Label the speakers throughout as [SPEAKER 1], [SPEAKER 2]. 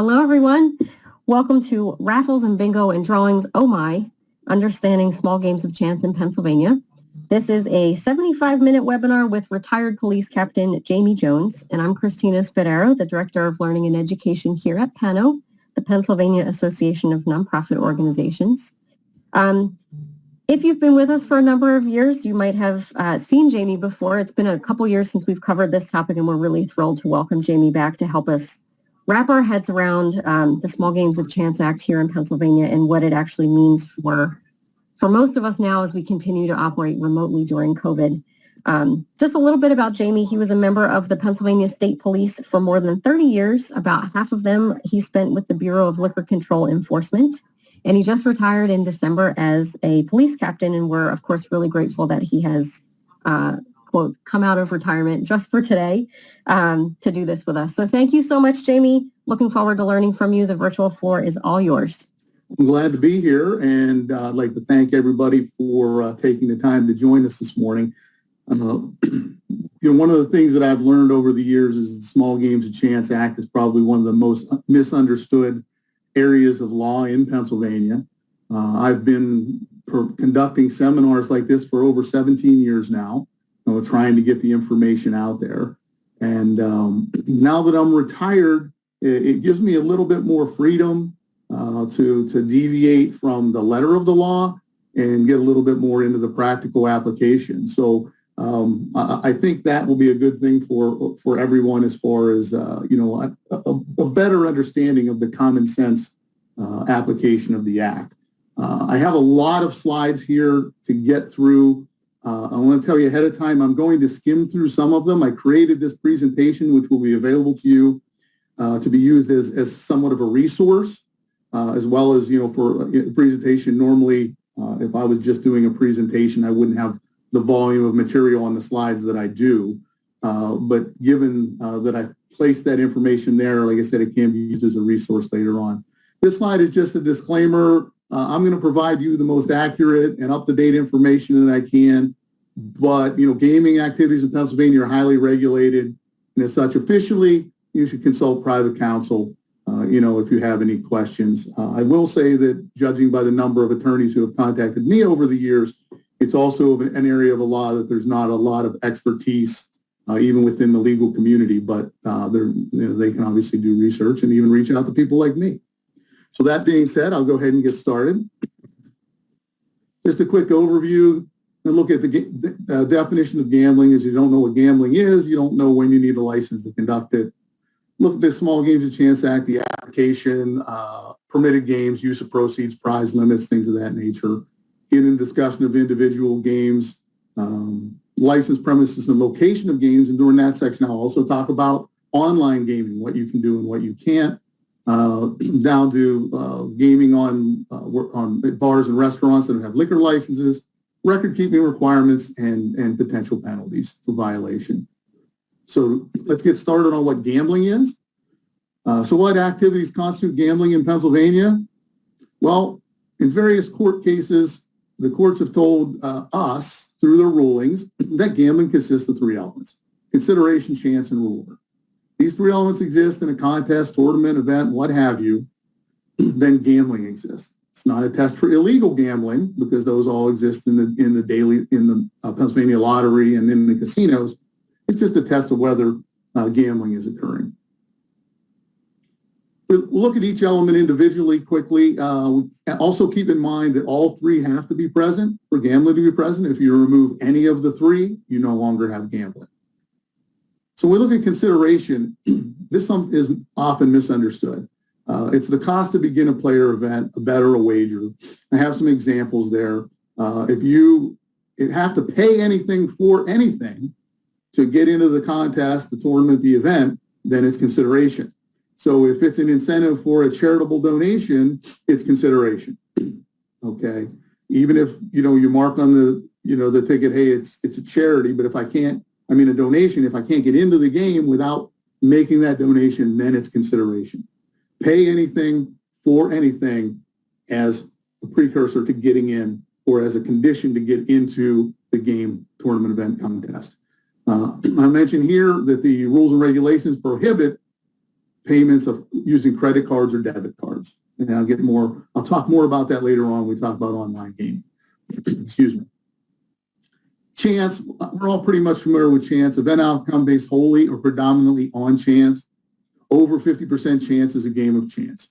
[SPEAKER 1] Hello, everyone. Welcome to Raffles and Bingo and Drawings, Oh My, Understanding Small Games of Chance in Pennsylvania. This is a 75-minute webinar with retired police captain Jamie Jones, and I'm Christina Spadaro, the Director of Learning and Education here at PANO, the Pennsylvania Association of Nonprofit Organizations. If you've been with us for a number of years, you might have seen Jamie before. It's been a couple years since we've covered this topic, and we're really thrilled to welcome Jamie back to help us wrap our heads around the Small Games of Chance Act here in Pennsylvania and what it actually means for most of us now as we continue to operate remotely during COVID. Just a little bit about Jamie. He was a member of the Pennsylvania State Police for more than 30 years. About half of them he spent with the Bureau of Liquor Control Enforcement. And he just retired in December as a police captain. And we're, of course, really grateful that he has, quote, come out of retirement just for today to do this with us. So thank you so much, Jamie. Looking forward to learning from you. The virtual floor is all yours.
[SPEAKER 2] I'm glad to be here, and I'd like to thank everybody for taking the time to join us this morning. One of the things that I've learned over the years is the Small Games of Chance Act is probably one of the most misunderstood areas of law in Pennsylvania. I've been conducting seminars like this for over 17 years now, trying to get the information out there. And now that I'm retired, it gives me a little bit more freedom to deviate from the letter of the law and get a little bit more into the practical application. So I think that will be a good thing for everyone as far as, a better understanding of the common sense application of the Act. I have a lot of slides here to get through. I want to tell you ahead of time, I'm going to skim through some of them. I created this presentation, which will be available to you to be used as somewhat of a resource, as well as, for a presentation. Normally, if I was just doing a presentation, I wouldn't have the volume of material on the slides that I do. But given that I placed that information there, like I said, it can be used as a resource later on. This slide is just a disclaimer. I'm going to provide you the most accurate and up-to-date information that I can. But, gaming activities in Pennsylvania are highly regulated. And as such, officially, you should consult private counsel, if you have any questions. I will say that judging by the number of attorneys who have contacted me over the years, it's also an area of a law that there's not a lot of expertise, even within the legal community, but they can obviously do research and even reach out to people like me. So that being said, I'll go ahead and get started. Just a quick overview and look at the definition of gambling. Is you don't know what gambling is, you don't know when you need a license to conduct it. Look at the Small Games of Chance Act, the application, permitted games, use of proceeds, prize limits, things of that nature. Get into discussion of individual games, licensed premises and location of games. And during that section, I'll also talk about online gaming, what you can do and what you can't, down to gaming on bars and restaurants that have liquor licenses, record-keeping requirements, and potential penalties for violation. So let's get started on what gambling is. So what activities constitute gambling in Pennsylvania? Well, in various court cases, the courts have told us through their rulings that gambling consists of three elements: consideration, chance, and reward. These three elements exist in a contest, tournament, event, what have you, then gambling exists. It's not a test for illegal gambling because those all exist in the Pennsylvania lottery and in the casinos. It's just a test of whether gambling is occurring. We'll look at each element individually quickly. Also keep in mind that all three have to be present for gambling to be present. If you remove any of the three, you no longer have gambling. So when we look at consideration, this is often misunderstood. It's the cost to begin a player event, a bet or a wager. I have some examples there. If you have to pay anything for anything to get into the contest, the tournament, the event, then it's consideration. So if it's an incentive for a charitable donation, it's consideration. Okay. Even if, you mark on the ticket, hey, it's a charity, but a donation, if I can't get into the game without making that donation, then it's consideration. Pay anything for anything as a precursor to getting in or as a condition to get into the game, tournament, event, contest. I mentioned here that the rules and regulations prohibit payments of using credit cards or debit cards. And I'll talk more about that later on when we talk about online gaming. Excuse me. Chance, we're all pretty much familiar with chance. Event outcome based wholly or predominantly on chance. Over 50% chance is a game of chance.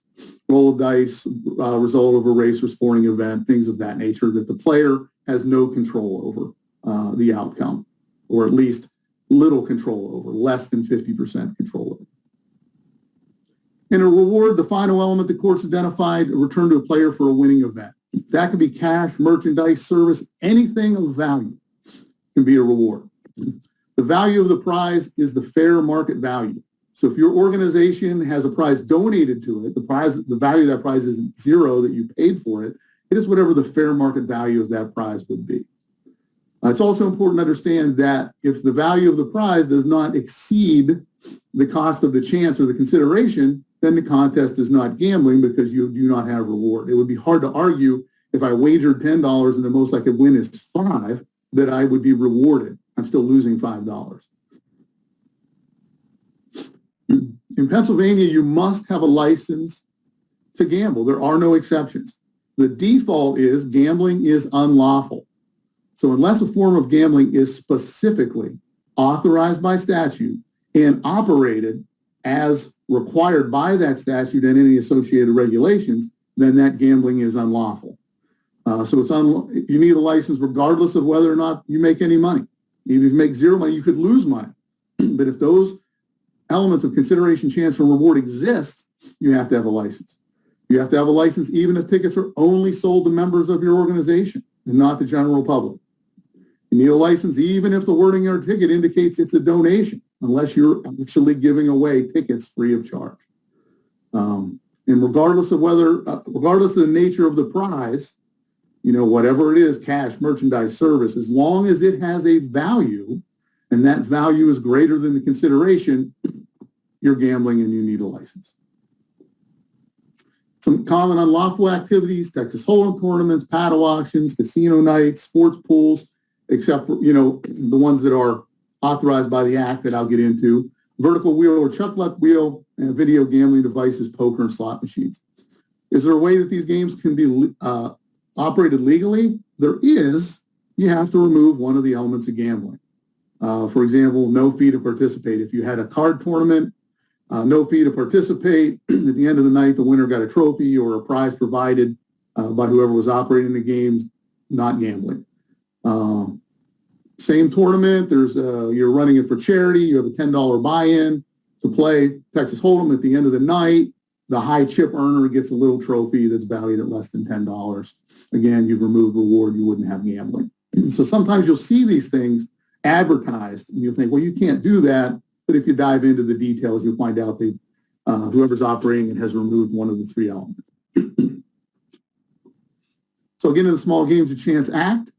[SPEAKER 2] Roll of dice, result of a race or sporting event, things of that nature that the player has no control over the outcome, or at least little control over, less than 50% control over. In a reward, the final element the courts identified, a return to a player for a winning event. That can be cash, merchandise, service, anything of value can be a reward. The value of the prize is the fair market value. So if your organization has a prize donated to it, the value of that prize isn't zero that you paid for it. It is whatever the fair market value of that prize would be. It's also important to understand that if the value of the prize does not exceed the cost of the chance or the consideration, then the contest is not gambling because you do not have reward. It would be hard to argue if I wagered $10 and the most I could win is $5 that I would be rewarded. I'm still losing $5. In Pennsylvania, you must have a license to gamble. There are no exceptions. The default is gambling is unlawful. So unless a form of gambling is specifically authorized by statute and operated as required by that statute and any associated regulations, then that gambling is unlawful. You need a license regardless of whether or not you make any money. Even if you make zero money, you could lose money. But if those elements of consideration, chance, and reward exist, you have to have a license. You have to have a license even if tickets are only sold to members of your organization and not the general public. You need a license even if the wording on your ticket indicates it's a donation, unless you're actually giving away tickets free of charge. And regardless of the nature of the prize, whatever it is, cash, merchandise, service, as long as it has a value and that value is greater than the consideration, you're gambling and you need a license. Some common unlawful activities: Texas Hold'em tournaments, paddle auctions, casino nights, sports pools, except for, the ones that are authorized by the act that I'll get into, vertical wheel or chuck-luck wheel, and video gambling devices, poker and slot machines. Is there a way that these games can be operated legally? There is. You have to remove one of the elements of gambling. For example, no fee to participate. If you had a card tournament, no fee to participate. At the end of the night, the winner got a trophy or a prize provided by whoever was operating the games, not gambling. Same tournament, you're running it for charity. You have a $10 buy-in to play Texas Hold'em. At the end of the night, the high chip earner gets a little trophy that's valued at less than $10. Again, you've removed reward. You wouldn't have gambling. So sometimes you'll see these things advertised, and you'll think, well, you can't do that. But if you dive into the details, you'll find out that whoever's operating it has removed one of the three elements. So again, in the Small Games of Chance Act,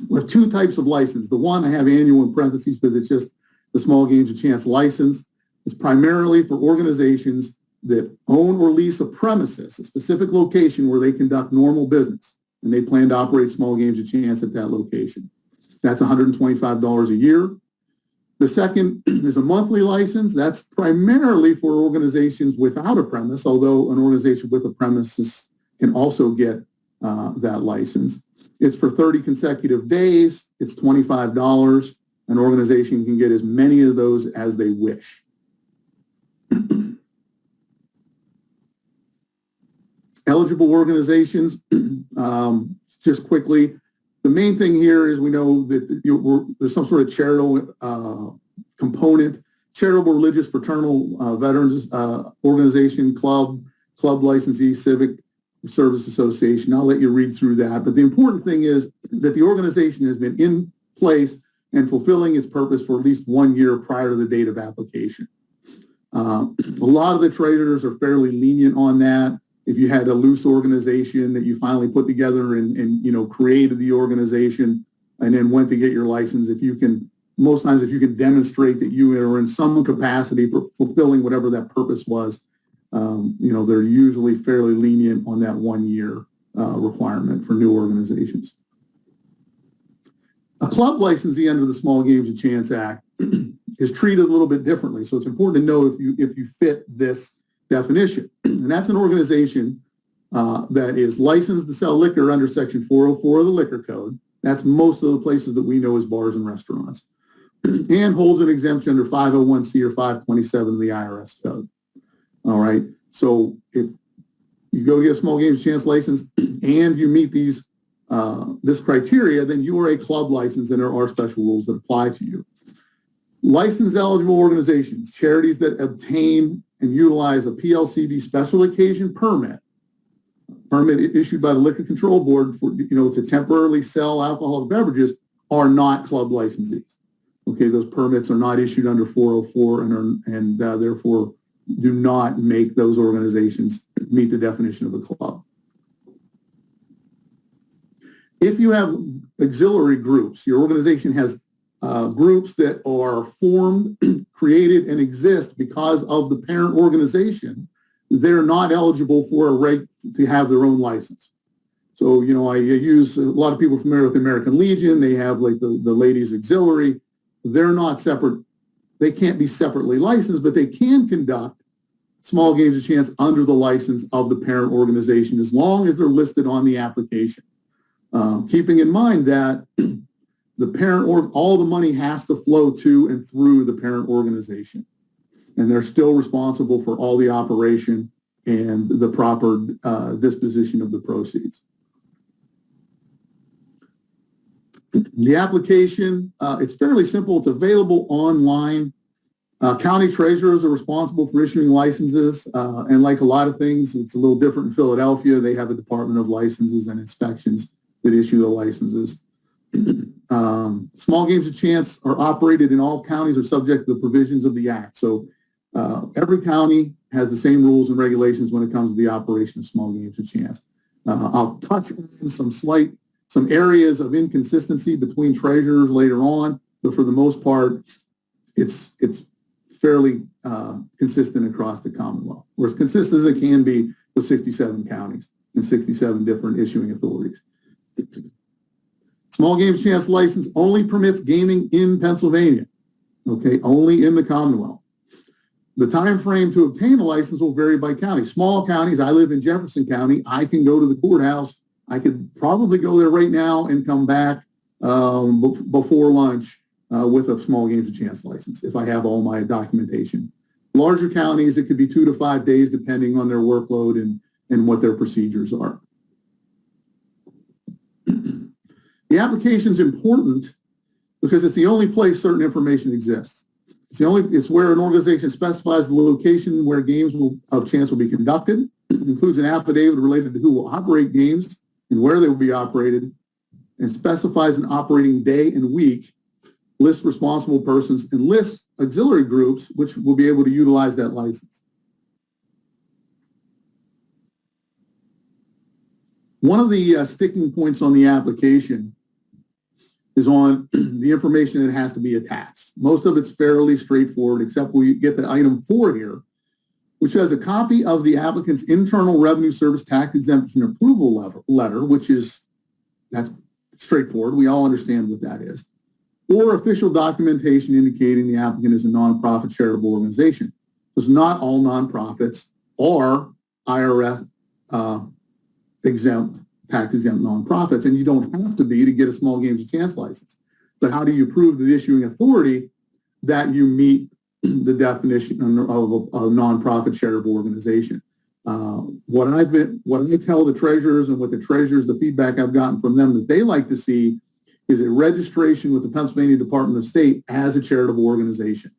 [SPEAKER 2] we have two types of license. The one I have annual in parentheses because it's just the Small Games of Chance license. It's primarily for organizations that own or lease a premises, a specific location where they conduct normal business, and they plan to operate Small Games of Chance at that location. That's $125 a year. The second is a monthly license. That's primarily for organizations without a premise, although an organization with a premises can also get that license. It's for 30 consecutive days. It's $25. An organization can get as many of those as they wish. Eligible organizations, just quickly, the main thing here is we know that there's some sort of charitable component, charitable, religious, fraternal, veterans organization, club licensee, civic service association. I'll let you read through that. But the important thing is that the organization has been in place and fulfilling its purpose for at least 1 year prior to the date of application. A lot of the traders are fairly lenient on that. If you had a loose organization that you finally put together and created the organization and then went to get your license, most times if you can demonstrate that you are in some capacity for fulfilling whatever that purpose was, they're usually fairly lenient on that 1 year requirement for new organizations. A club licensee under the Small Games of Chance Act is treated a little bit differently. So it's important to know if you fit this definition. And that's an organization that is licensed to sell liquor under Section 404 of the Liquor Code. That's most of the places that we know as bars and restaurants. And holds an exemption under 501c or 527 of the IRS code. All right. So if you go get a small games chance license and you meet these this criteria, then you are a club license and there are special rules that apply to you. License eligible organizations, charities that obtain and utilize a PLCB special occasion permit issued by the Liquor Control Board for, to temporarily sell alcoholic beverages are not club licensees. Okay, those permits are not issued under 404 and therefore do not make those organizations meet the definition of a club. If you have auxiliary groups, your organization has groups that are formed, created, and exist because of the parent organization, they're not eligible for a right to have their own license. So, I use a lot of people familiar with the American Legion. They have like the ladies auxiliary. They're not separate. They can't be separately licensed, but they can conduct small games of chance under the license of the parent organization as long as they're listed on the application. Keeping in mind that the parent all the money has to flow to and through the parent organization, and they're still responsible for all the operation and the proper disposition of the proceeds. The application, it's fairly simple. It's available online. County treasurers are responsible for issuing licenses, and like a lot of things, it's a little different in Philadelphia. They have a Department of Licenses and Inspections that issue the licenses. Small games of chance are operated in all counties are subject to the provisions of the Act. So every county has the same rules and regulations when it comes to the operation of small games of chance. I'll touch on some areas of inconsistency between treasurers later on, but for the most part, it's fairly consistent across the Commonwealth. We're as consistent as it can be with 67 counties and 67 different issuing authorities. Small games chance license only permits gaming in Pennsylvania, okay, only in the Commonwealth. The time frame to obtain a license will vary by county. Small counties, I live in Jefferson County, I can go to the courthouse. I could probably go there right now and come back before lunch with a small games of chance license if I have all my documentation. Larger counties, it could be 2 to 5 days depending on their workload and what their procedures are. The application is important because it's the only place certain information exists. It's where an organization specifies the location where games of chance will be conducted. It includes an affidavit related to who will operate games and where they will be operated, and specifies an operating day and week, lists responsible persons, and lists auxiliary groups which will be able to utilize that license. One of the sticking points on the application is on the information that has to be attached. Most of it's fairly straightforward, except we get the item 4 here, which has a copy of the applicant's Internal Revenue Service tax exemption approval letter, that's straightforward. We all understand what that is. Or official documentation indicating the applicant is a nonprofit charitable organization. Because not all nonprofits are IRS exempt, tax exempt nonprofits, and you don't have to be to get a small games of chance license. But how do you prove to the issuing authority that you meet the definition of a nonprofit charitable organization? What I tell the treasurers and what the feedback I've gotten from them that they like to see is a registration with the Pennsylvania Department of State as a charitable organization.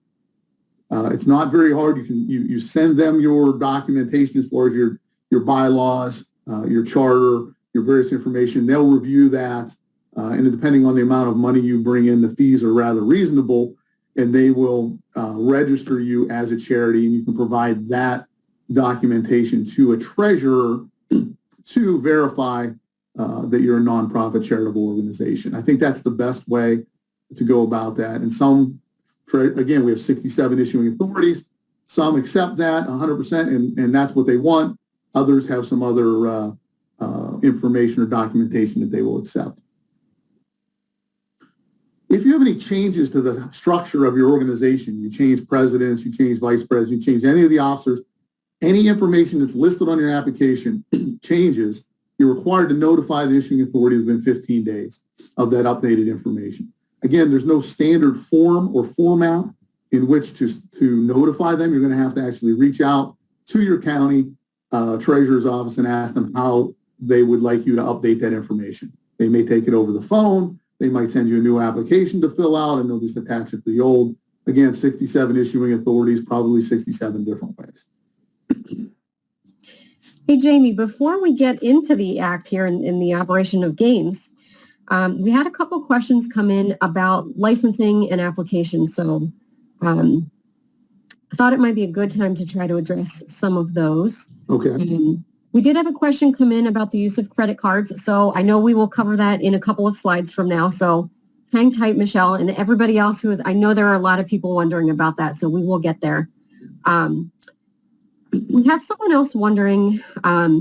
[SPEAKER 2] It's not very hard. You send them your documentation as far as your bylaws, your charter, your various information. They'll review that, and depending on the amount of money you bring in, the fees are rather reasonable, and they will register you as a charity, and you can provide that documentation to a treasurer to verify that you're a nonprofit charitable organization. I think that's the best way to go about that. And again, we have 67 issuing authorities. Some accept that 100%, and that's what they want. Others have some other information or documentation that they will accept. If you have any changes to the structure of your organization, you change presidents, you change vice presidents, you change any of the officers, any information that's listed on your application changes, you're required to notify the issuing authority within 15 days of that updated information. Again, there's no standard form or format in which to notify them. You're going to have to actually reach out to your county treasurer's office and ask them how they would like you to update that information. They may take it over the phone. They might send you a new application to fill out, and they'll just attach it to the old. Again, 67 issuing authorities, probably 67 different ways.
[SPEAKER 1] Hey, Jamie, before we get into the act here in the operation of games, we had a couple questions come in about licensing and applications. So I thought it might be a good time to try to address some of those.
[SPEAKER 2] Okay.
[SPEAKER 1] We did have a question come in about the use of credit cards. So I know we will cover that in a couple of slides from now. So hang tight, Michelle, and everybody else I know there are a lot of people wondering about that. So we will get there. We have someone else wondering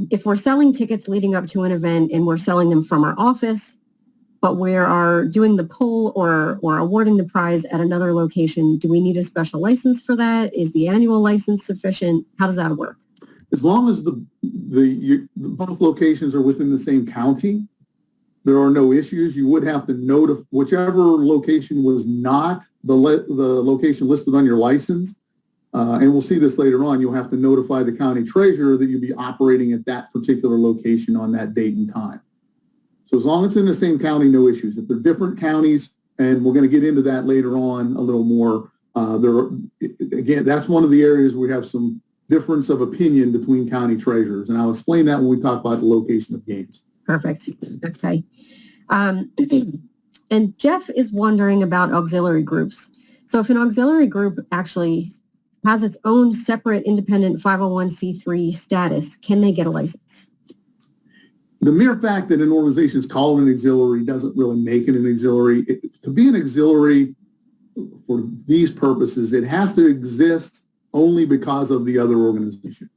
[SPEAKER 1] if we're selling tickets leading up to an event and we're selling them from our office, but we are doing the pull or awarding the prize at another location. Do we need a special license for that? Is the annual license sufficient? How does that work?
[SPEAKER 2] As long as both locations are within the same county, there are no issues. You would have to notify whichever location was not the location listed on your license. And we'll see this later on. You'll have to notify the county treasurer that you'll be operating at that particular location on that date and time. So as long as it's in the same county, no issues. If they're different counties, and we're going to get into that later on a little more, again, that's one of the areas we have some difference of opinion between county treasurers. And I'll explain that when we talk about the location of games.
[SPEAKER 1] Perfect. Okay. And Jeff is wondering about auxiliary groups. So if an auxiliary group actually has its own separate independent 501c3 status, can they get a license?
[SPEAKER 2] The mere fact that an organization is called an auxiliary doesn't really make it an auxiliary. To be an auxiliary for these purposes, it has to exist only because of the other organization.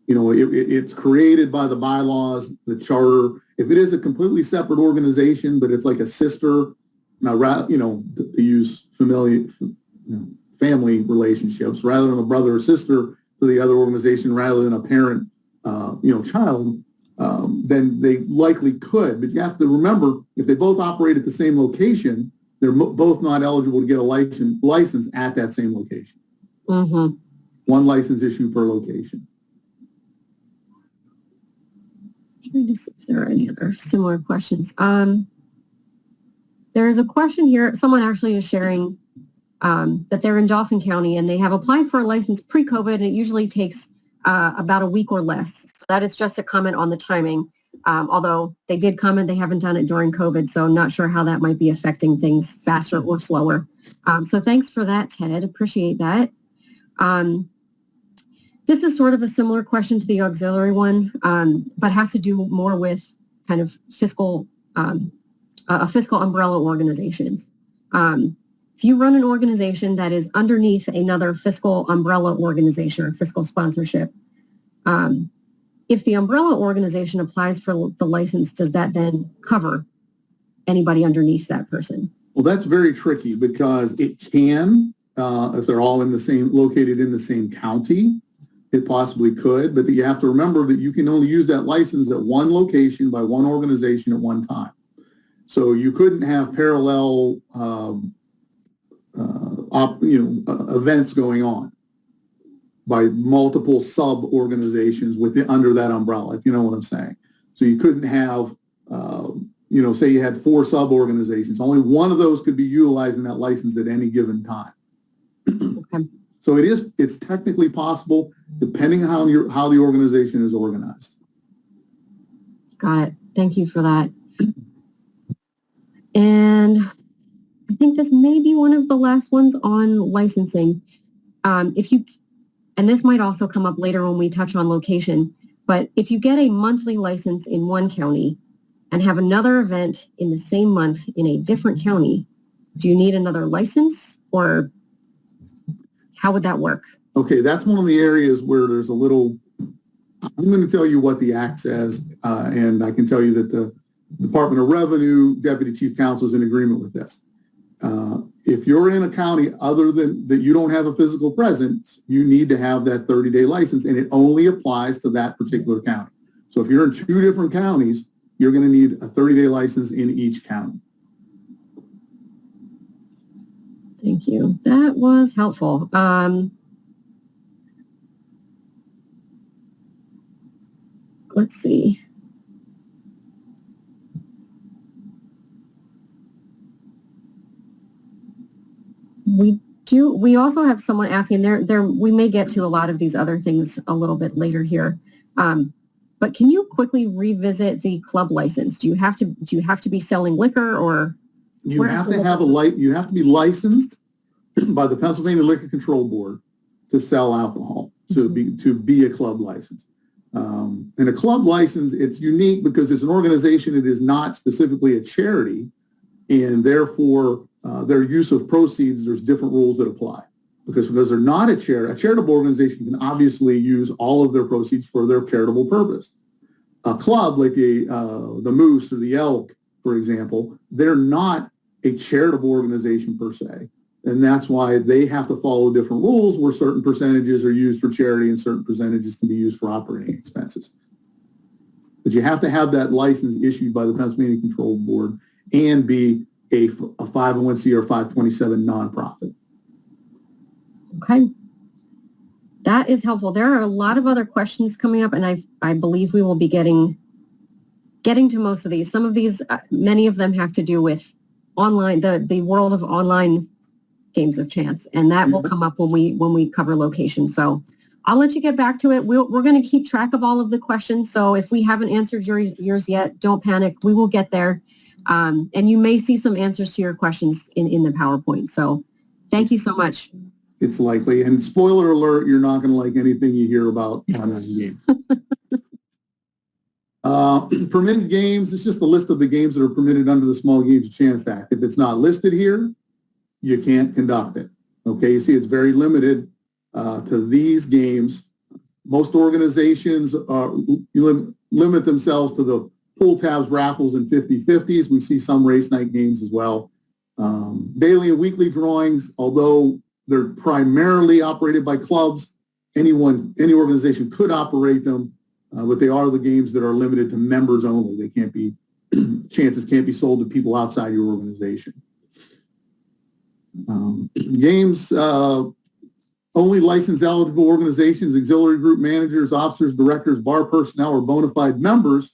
[SPEAKER 2] You know, it's created by the bylaws, the charter. If it is a completely separate organization, but it's like a sister, to use family relationships, rather than a brother or sister to the other organization, rather than a parent, child, then they likely could. But you have to remember, if they both operate at the same location, they're both not eligible to get a license at that same location.
[SPEAKER 1] Mm-hmm.
[SPEAKER 2] One license issue per location.
[SPEAKER 1] Trying to see if there are any other similar questions. There is a question here. Someone actually is sharing that they're in Dauphin County and they have applied for a license pre-COVID, and it usually takes about a week or less. So that is just a comment on the timing. Although they did comment they haven't done it during COVID, so I'm not sure how that might be affecting things faster or slower. So thanks for that, Ted. Appreciate that. This is sort of a similar question to the auxiliary one, but has to do more with kind of fiscal, a fiscal umbrella organization. If you run an organization that is underneath another fiscal umbrella organization or fiscal sponsorship, if the umbrella organization applies for the license, does that then cover anybody underneath that person?
[SPEAKER 2] Well, that's very tricky because it can, if they're all located in the same county, it possibly could, but you have to remember that you can only use that license at one location by one organization at one time. So you couldn't have parallel events going on by multiple sub-organizations under that umbrella, if you know what I'm saying. So you couldn't have, say you had 4 sub-organizations. Only one of those could be utilizing that license at any given time.
[SPEAKER 1] Okay.
[SPEAKER 2] So it's technically possible, depending on how the organization is organized.
[SPEAKER 1] Got it. Thank you for that. And I think this may be one of the last ones on licensing. And this might also come up later when we touch on location, but if you get a monthly license in one county and have another event in the same month in a different county, do you need another license, or how would that work?
[SPEAKER 2] Okay, that's one of the areas where there's a little, I'm going to tell you what the Act says, and I can tell you that the Department of Revenue Deputy Chief Counsel is in agreement with this. If you're in a county other than that you don't have a physical presence, you need to have that 30-day license, and it only applies to that particular county. So if you're in 2 different counties, you're going to need a 30-day license in each county.
[SPEAKER 1] Thank you. That was helpful. Let's see. We also have someone asking we may get to a lot of these other things a little bit later here. But can you quickly revisit the club license? Do you have to be selling liquor, or
[SPEAKER 2] you have to be licensed by the Pennsylvania Liquor Control Board to sell alcohol, to be a club license. And a club license, it's unique because it's an organization. It is not specifically a charity, and therefore their use of proceeds, there's different rules that apply. Because they're not a charitable organization can obviously use all of their proceeds for their charitable purpose. A club like the Moose or the Elk, for example, they're not a charitable organization per se. And that's why they have to follow different rules where certain percentages are used for charity and certain percentages can be used for operating expenses. But you have to have that license issued by the Pennsylvania Control Board and be a 501c or 527 nonprofit.
[SPEAKER 1] Okay. That is helpful. There are a lot of other questions coming up, and I believe we will be getting to most of these. Some of these, many of them have to do with online, the world of online games of chance, and that will come up when we cover location. So I'll let you get back to it. We're going to keep track of all of the questions. So if we haven't answered yours yet, don't panic. We will get there. And you may see some answers to your questions in the PowerPoint. So thank you so much.
[SPEAKER 2] It's likely. And spoiler alert, you're not going to like anything you hear about online games. Permitted games, it's just a list of the games that are permitted under the Small Games of Chance Act. If it's not listed here, you can't conduct it. Okay, you see it's very limited to these games. Most organizations limit themselves to the pool tabs, raffles, and 50-50s. We see some race night games as well. Daily and weekly drawings, although they're primarily operated by clubs, any organization could operate them, but they are the games that are limited to members only. They can't be, chances can't be sold to people outside your organization. Games, only licensed eligible organizations, auxiliary group managers, officers, directors, bar personnel, or bona fide members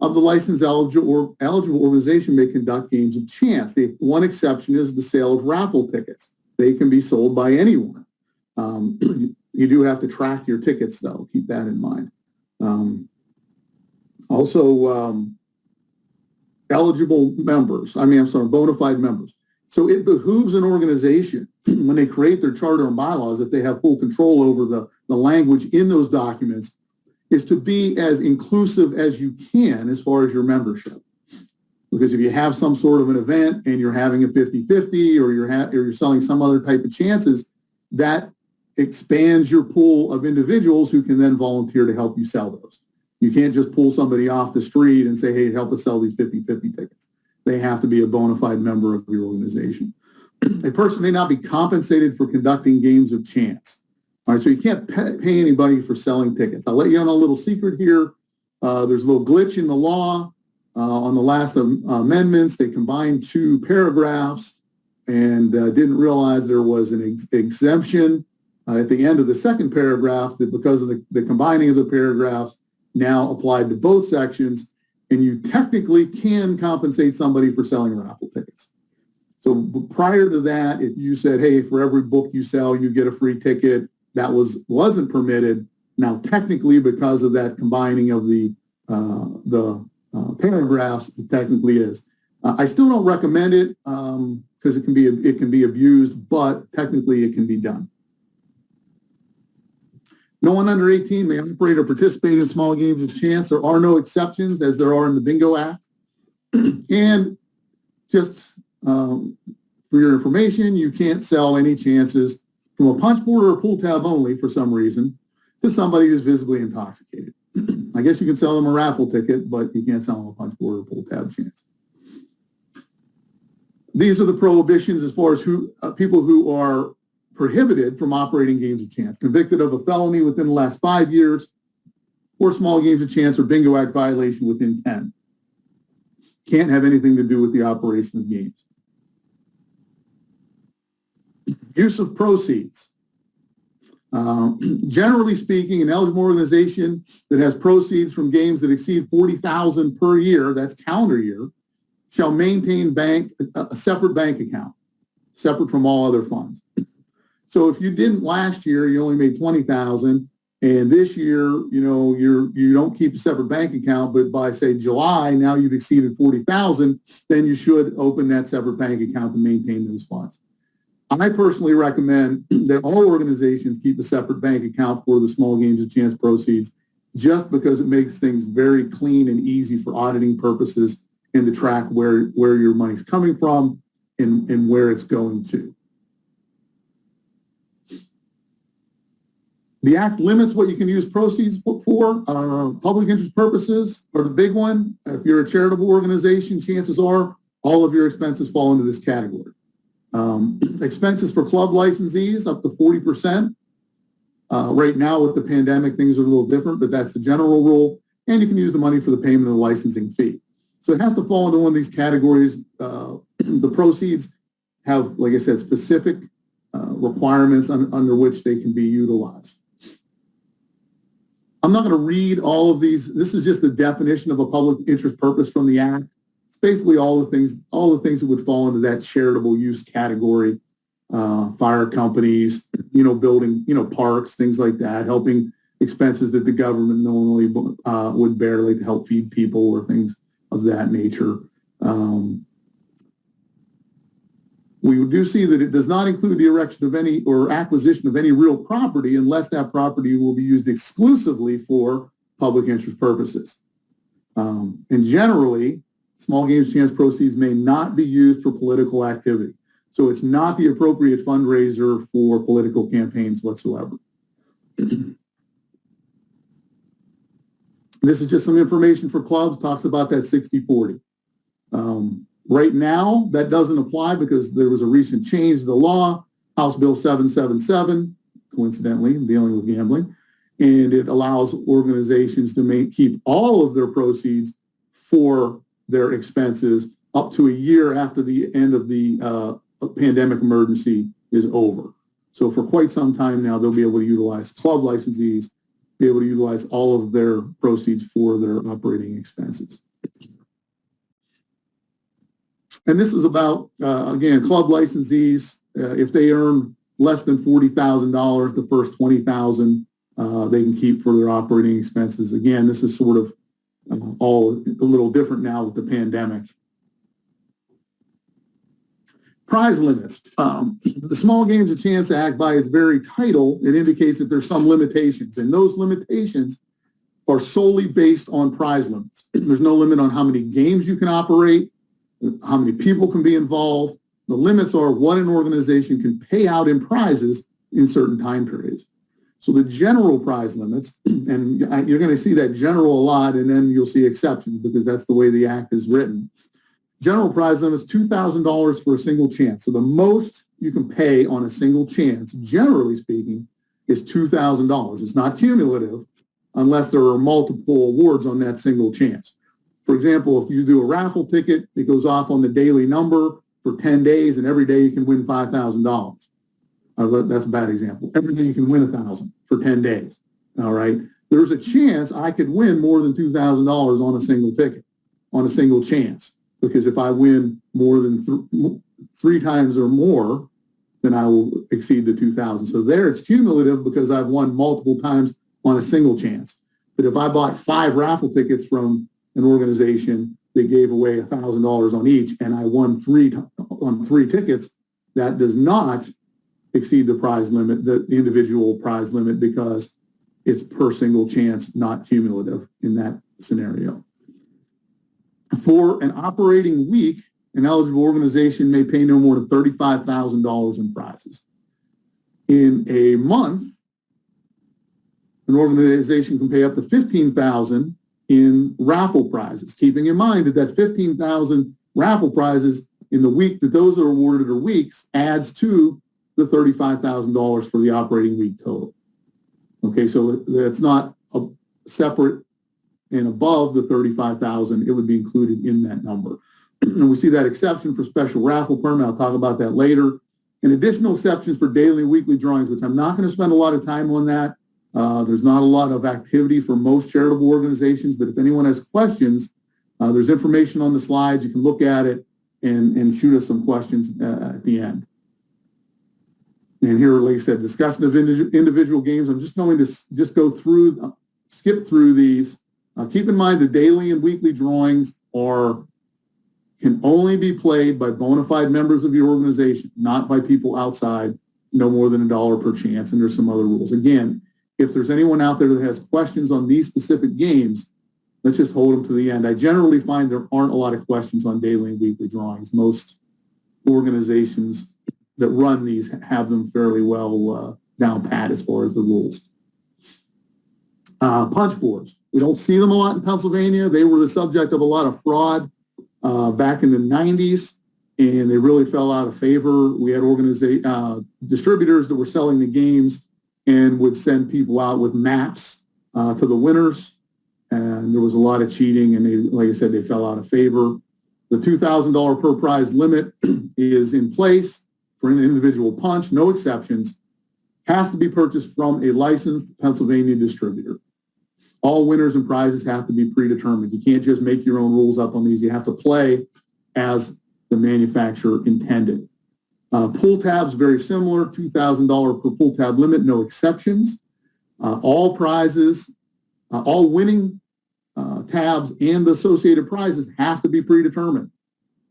[SPEAKER 2] of the licensed eligible organization may conduct games of chance. The one exception is the sale of raffle tickets. They can be sold by anyone. You do have to track your tickets, though. Keep that in mind. Eligible members, bona fide members. So it behooves an organization when they create their charter and bylaws that they have full control over the language in those documents is to be as inclusive as you can as far as your membership. Because if you have some sort of an event and you're having a 50-50 or you're selling some other type of chances, that expands your pool of individuals who can then volunteer to help you sell those. You can't just pull somebody off the street and say, hey, help us sell these 50-50 tickets. They have to be a bona fide member of your organization. A person may not be compensated for conducting games of chance. All right, so you can't pay anybody for selling tickets. I'll let you on a little secret here. There's a little glitch in the law. On the last amendments, they combined 2 paragraphs and didn't realize there was an exemption at the end of the second paragraph that because of the combining of the paragraphs now applied to both sections, and you technically can compensate somebody for selling raffle tickets. So prior to that, if you said, hey, for every book you sell, you get a free ticket, that wasn't permitted. Now, technically, because of that combining of the paragraphs, it technically is. I still don't recommend it because it can be abused, but technically it can be done. No one under 18 may operate or participate in small games of chance. There are no exceptions, as there are in the Bingo Act. And just for your information, you can't sell any chances from a punch board or a pool tab only for some reason to somebody who's visibly intoxicated. I guess you can sell them a raffle ticket, but you can't sell them a punch board or pool tab chance. These are the prohibitions as far as people who are prohibited from operating games of chance, convicted of a felony within the last 5 years, or small games of chance or bingo act violation within 10. Can't have anything to do with the operation of games. Use of proceeds. Generally speaking, an eligible organization that has proceeds from games that exceed $40,000 per year, that's calendar year, shall maintain a separate bank account, separate from all other funds. So if you didn't last year, you only made $20,000, and this year, you don't keep a separate bank account, but by say July, now you've exceeded $40,000, then you should open that separate bank account to maintain those funds. I personally recommend that all organizations keep a separate bank account for the small games of chance proceeds, just because it makes things very clean and easy for auditing purposes and to track where your money's coming from and where it's going to. The Act limits what you can use proceeds for. Public interest purposes are the big one. If you're a charitable organization, chances are all of your expenses fall into this category. Expenses for club licensees up to 40%. Right now with the pandemic, things are a little different, but that's the general rule. And you can use the money for the payment of the licensing fee. So it has to fall into one of these categories. The proceeds have, like I said, specific requirements under which they can be utilized. I'm not going to read all of these. This is just the definition of a public interest purpose from the Act. It's basically all the things that would fall into that charitable use category. Fire companies, building, parks, things like that, helping expenses that the government normally would bear, like to help feed people or things of that nature. We do see that it does not include the erection of any or acquisition of any real property unless that property will be used exclusively for public interest purposes. And generally, small games chance proceeds may not be used for political activity. So it's not the appropriate fundraiser for political campaigns whatsoever. This is just some information for clubs, talks about that 60-40. Right now, that doesn't apply because there was a recent change to the law, House Bill 777, coincidentally, dealing with gambling, and it allows organizations to keep all of their proceeds for their expenses up to a year after the end of the pandemic emergency is over. So for quite some time now, they'll be able to utilize club licensees, be able to utilize all of their proceeds for their operating expenses. And this is about, again, club licensees. If they earn less than $40,000, the first $20,000 they can keep for their operating expenses. Again, this is sort of all a little different now with the pandemic. Prize limits. The Small Games of Chance Act, by its very title, it indicates that there's some limitations, and those limitations are solely based on prize limits. There's no limit on how many games you can operate, how many people can be involved. The limits are what an organization can pay out in prizes in certain time periods. So the general prize limits, and you're going to see that general a lot, and then you'll see exceptions because that's the way the Act is written. General prize limits, $2,000 for a single chance. So the most you can pay on a single chance, generally speaking, is $2,000. It's not cumulative unless there are multiple awards on that single chance. For example, if you do a raffle ticket, it goes off on the daily number for 10 days, and every day you can win $5,000. That's a bad example. Every day you can win $1,000 for 10 days. All right. There's a chance I could win more than $2,000 on a single ticket, on a single chance. Because if I win more than three times or more, then I will exceed the 2,000. So there it's cumulative because I've won multiple times on a single chance. But if I bought 5 raffle tickets from an organization that gave away $1,000 on each, and I won 3 on 3 tickets, that does not exceed the prize limit, the individual prize limit, because it's per single chance, not cumulative in that scenario. For an operating week, an eligible organization may pay no more than $35,000 in prizes. In a month, an organization can pay up to $15,000 in raffle prizes, keeping in mind that that $15,000 raffle prizes in the week that those are awarded are weeks adds to the $35,000 for the operating week total. Okay, so that's not a separate and above the $35,000, it would be included in that number. And we see that exception for special raffle permit. I'll talk about that later. And additional exceptions for daily and weekly drawings, which I'm not going to spend a lot of time on that. There's not a lot of activity for most charitable organizations, but if anyone has questions, there's information on the slides. You can look at it and shoot us some questions at the end. And here, like I said, discussion of individual games. I'm just going to go through, skip through these. Keep in mind the daily and weekly drawings can only be played by bona fide members of your organization, not by people outside, no more than $1 per chance, and there's some other rules. Again, if there's anyone out there that has questions on these specific games, let's just hold them to the end. I generally find there aren't a lot of questions on daily and weekly drawings. Most organizations that run these have them fairly well down pat as far as the rules. Punch boards. We don't see them a lot in Pennsylvania. They were the subject of a lot of fraud back in the 90s, and they really fell out of favor. We had distributors that were selling the games and would send people out with maps to the winners, and there was a lot of cheating, and they, like I said, they fell out of favor. The $2,000 per prize limit is in place for an individual punch, no exceptions, has to be purchased from a licensed Pennsylvania distributor. All winners and prizes have to be predetermined. You can't just make your own rules up on these. You have to play as the manufacturer intended. Pull tabs, very similar, $2,000 per pull tab limit, no exceptions. All prizes, all winning tabs and the associated prizes have to be predetermined.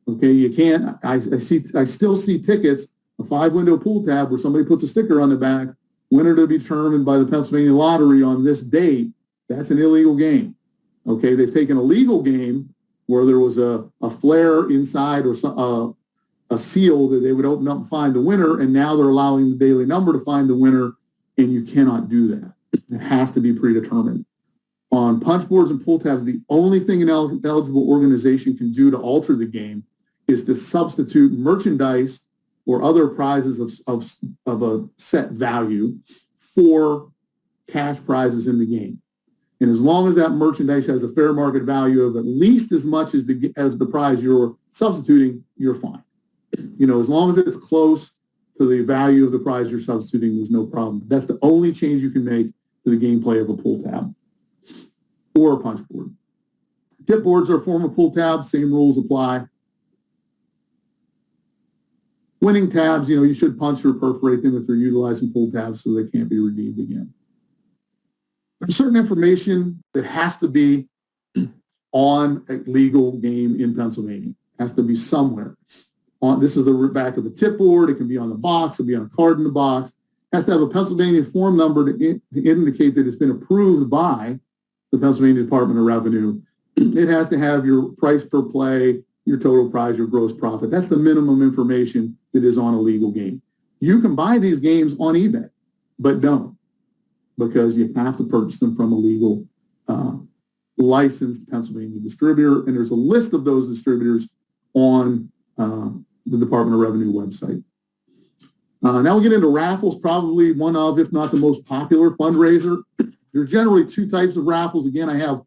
[SPEAKER 2] Okay, you can't, I still see tickets, a 5-window pull tab where somebody puts a sticker on the back, winner to be determined by the Pennsylvania Lottery on this date. That's an illegal game. Okay, they've taken a legal game where there was a flare inside or a seal that they would open up and find the winner, and now they're allowing the daily number to find the winner, and you cannot do that. It has to be predetermined. On punch boards and pull tabs, the only thing an eligible organization can do to alter the game is to substitute merchandise or other prizes of a set value for cash prizes in the game. And as long as that merchandise has a fair market value of at least as much as the prize you're substituting, you're fine. You know, as long as it's close to the value of the prize you're substituting, there's no problem. That's the only change you can make to the gameplay of a pull tab or a punch board. Tip boards are a form of pull tab. Same rules apply. Winning tabs, you know, you should punch or perforate them if they're utilizing pull tabs so they can't be redeemed again. There's certain information that has to be on a legal game in Pennsylvania. It has to be somewhere. This is the back of the tip board. It can be on the box. It'll be on a card in the box. It has to have a Pennsylvania form number to indicate that it's been approved by the Pennsylvania Department of Revenue. It has to have your price per play, your total prize, your gross profit. That's the minimum information that is on a legal game. You can buy these games on eBay, but don't, because you have to purchase them from a legal licensed Pennsylvania distributor, and there's a list of those distributors on the Department of Revenue website. Now we get into raffles, probably one of, if not the most popular fundraiser. There are generally two types of raffles. Again, I have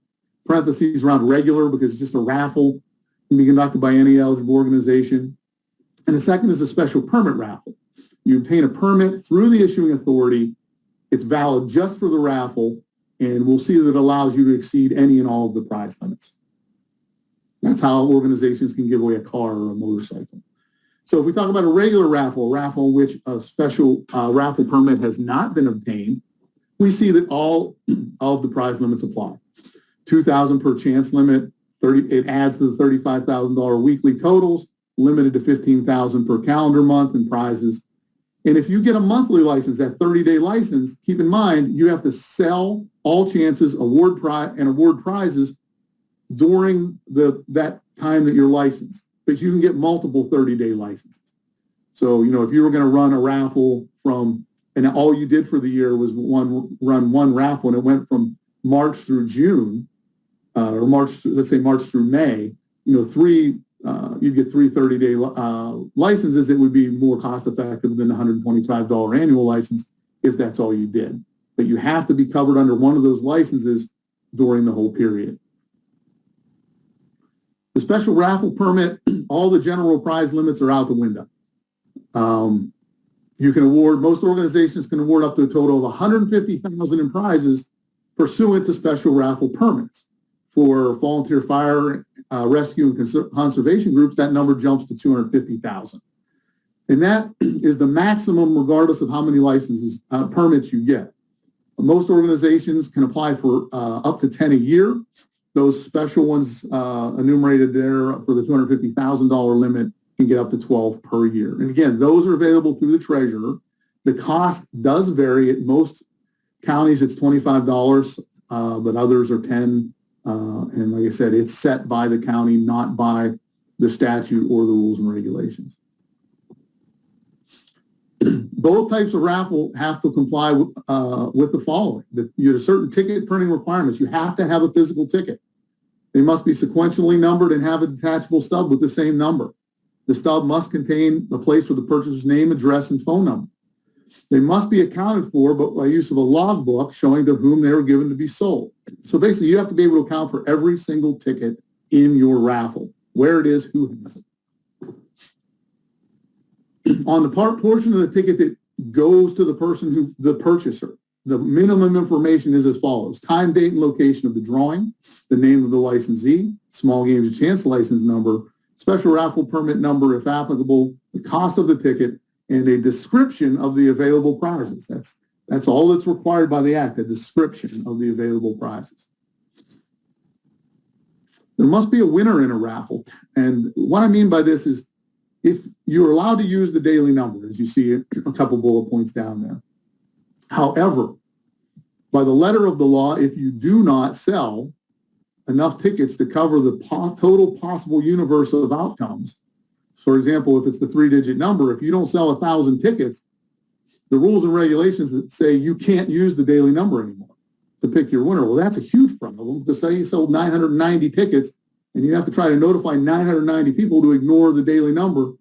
[SPEAKER 2] parentheses around regular because it's just a raffle. Can be conducted by any eligible organization. And the second is a special permit raffle. You obtain a permit through the issuing authority. It's valid just for the raffle, and we'll see that it allows you to exceed any and all of the prize limits. That's how organizations can give away a car or a motorcycle. So if we talk about a regular raffle, a raffle in which a special raffle permit has not been obtained, we see that all of the prize limits apply. $2,000 per chance limit, it adds to the $35,000 weekly totals, limited to $15,000 per calendar month in prizes. And if you get a monthly license, that 30-day license, keep in mind, you have to sell all chances, award prizes during that time that you're licensed. But you can get multiple 30-day licenses. So, you know, if you were going to run a raffle and all you did for the year was run one raffle, and it went from March through June, or let's say March through May, you know, 3 you'd get 3 30-day licenses, it would be more cost effective than the $125 annual license if that's all you did. But you have to be covered under one of those licenses during the whole period. The special raffle permit, all the general prize limits are out the window. You can award, most organizations can award up to a total of $150,000 in prizes pursuant to special raffle permits. For volunteer fire, rescue, and conservation groups, that number jumps to $250,000. And that is the maximum regardless of how many licenses, permits you get. Most organizations can apply for up to 10 a year. Those special ones enumerated there for the $250,000 limit can get up to 12 per year. And again, those are available through the treasurer. The cost does vary. At most counties, it's $25, but others are 10. And like I said, it's set by the county, not by the statute or the rules and regulations. Both types of raffle have to comply with the following. You have certain ticket printing requirements. You have to have a physical ticket. They must be sequentially numbered and have a detachable stub with the same number. The stub must contain a place for the purchaser's name, address, and phone number. They must be accounted for, but by use of a logbook showing to whom they were given to be sold. So basically, you have to be able to account for every single ticket in your raffle, where it is, who has it. On the portion of the ticket that goes to the person the purchaser, the minimum information is as follows: time, date, and location of the drawing, the name of the licensee, small games of chance license number, special raffle permit number if applicable, the cost of the ticket, and a description of the available prizes. That's all that's required by the Act, a description of the available prizes. There must be a winner in a raffle. And what I mean by this is if you're allowed to use the daily number, as you see a couple bullet points down there. However, by the letter of the law, if you do not sell enough tickets to cover the total possible universe of outcomes, for example, if it's the 3-digit number, if you don't sell 1,000 tickets, the rules and regulations that say you can't use the daily number anymore to pick your winner. Well, that's a huge problem because say you sold 990 tickets and you have to try to notify 990 people to ignore the daily number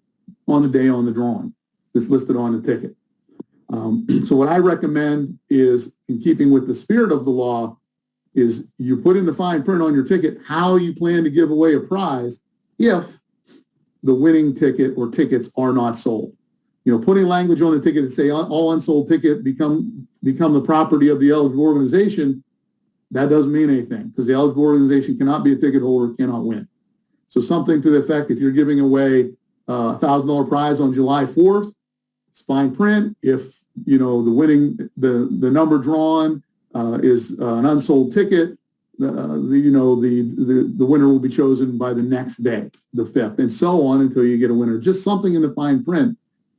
[SPEAKER 2] on the day on the drawing that's listed on the ticket. So what I recommend is, in keeping with the spirit of the law, is you put in the fine print on your ticket how you plan to give away a prize if the winning ticket or tickets are not sold. You know, putting language on the ticket that say all unsold tickets become the property of the eligible organization, that doesn't mean anything because the eligible organization cannot be a ticket holder, cannot win. So something to the effect, if you're giving away a $1,000 prize on July 4th, it's fine print. If, you know, the number drawn is an unsold ticket, the winner will be chosen by the next day, the 5th, and so on until you get a winner. Just something in the fine print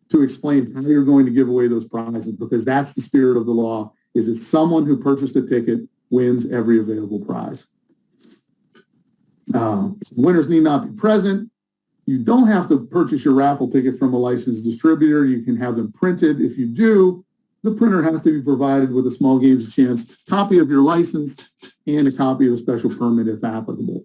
[SPEAKER 2] to explain how you're going to give away those prizes, because that's the spirit of the law, is that someone who purchased a ticket wins every available prize. Winners need not be present. You don't have to purchase your raffle ticket from a licensed distributor. You can have them printed. If you do, the printer has to be provided with a small games chance copy of your license and a copy of a special permit if applicable.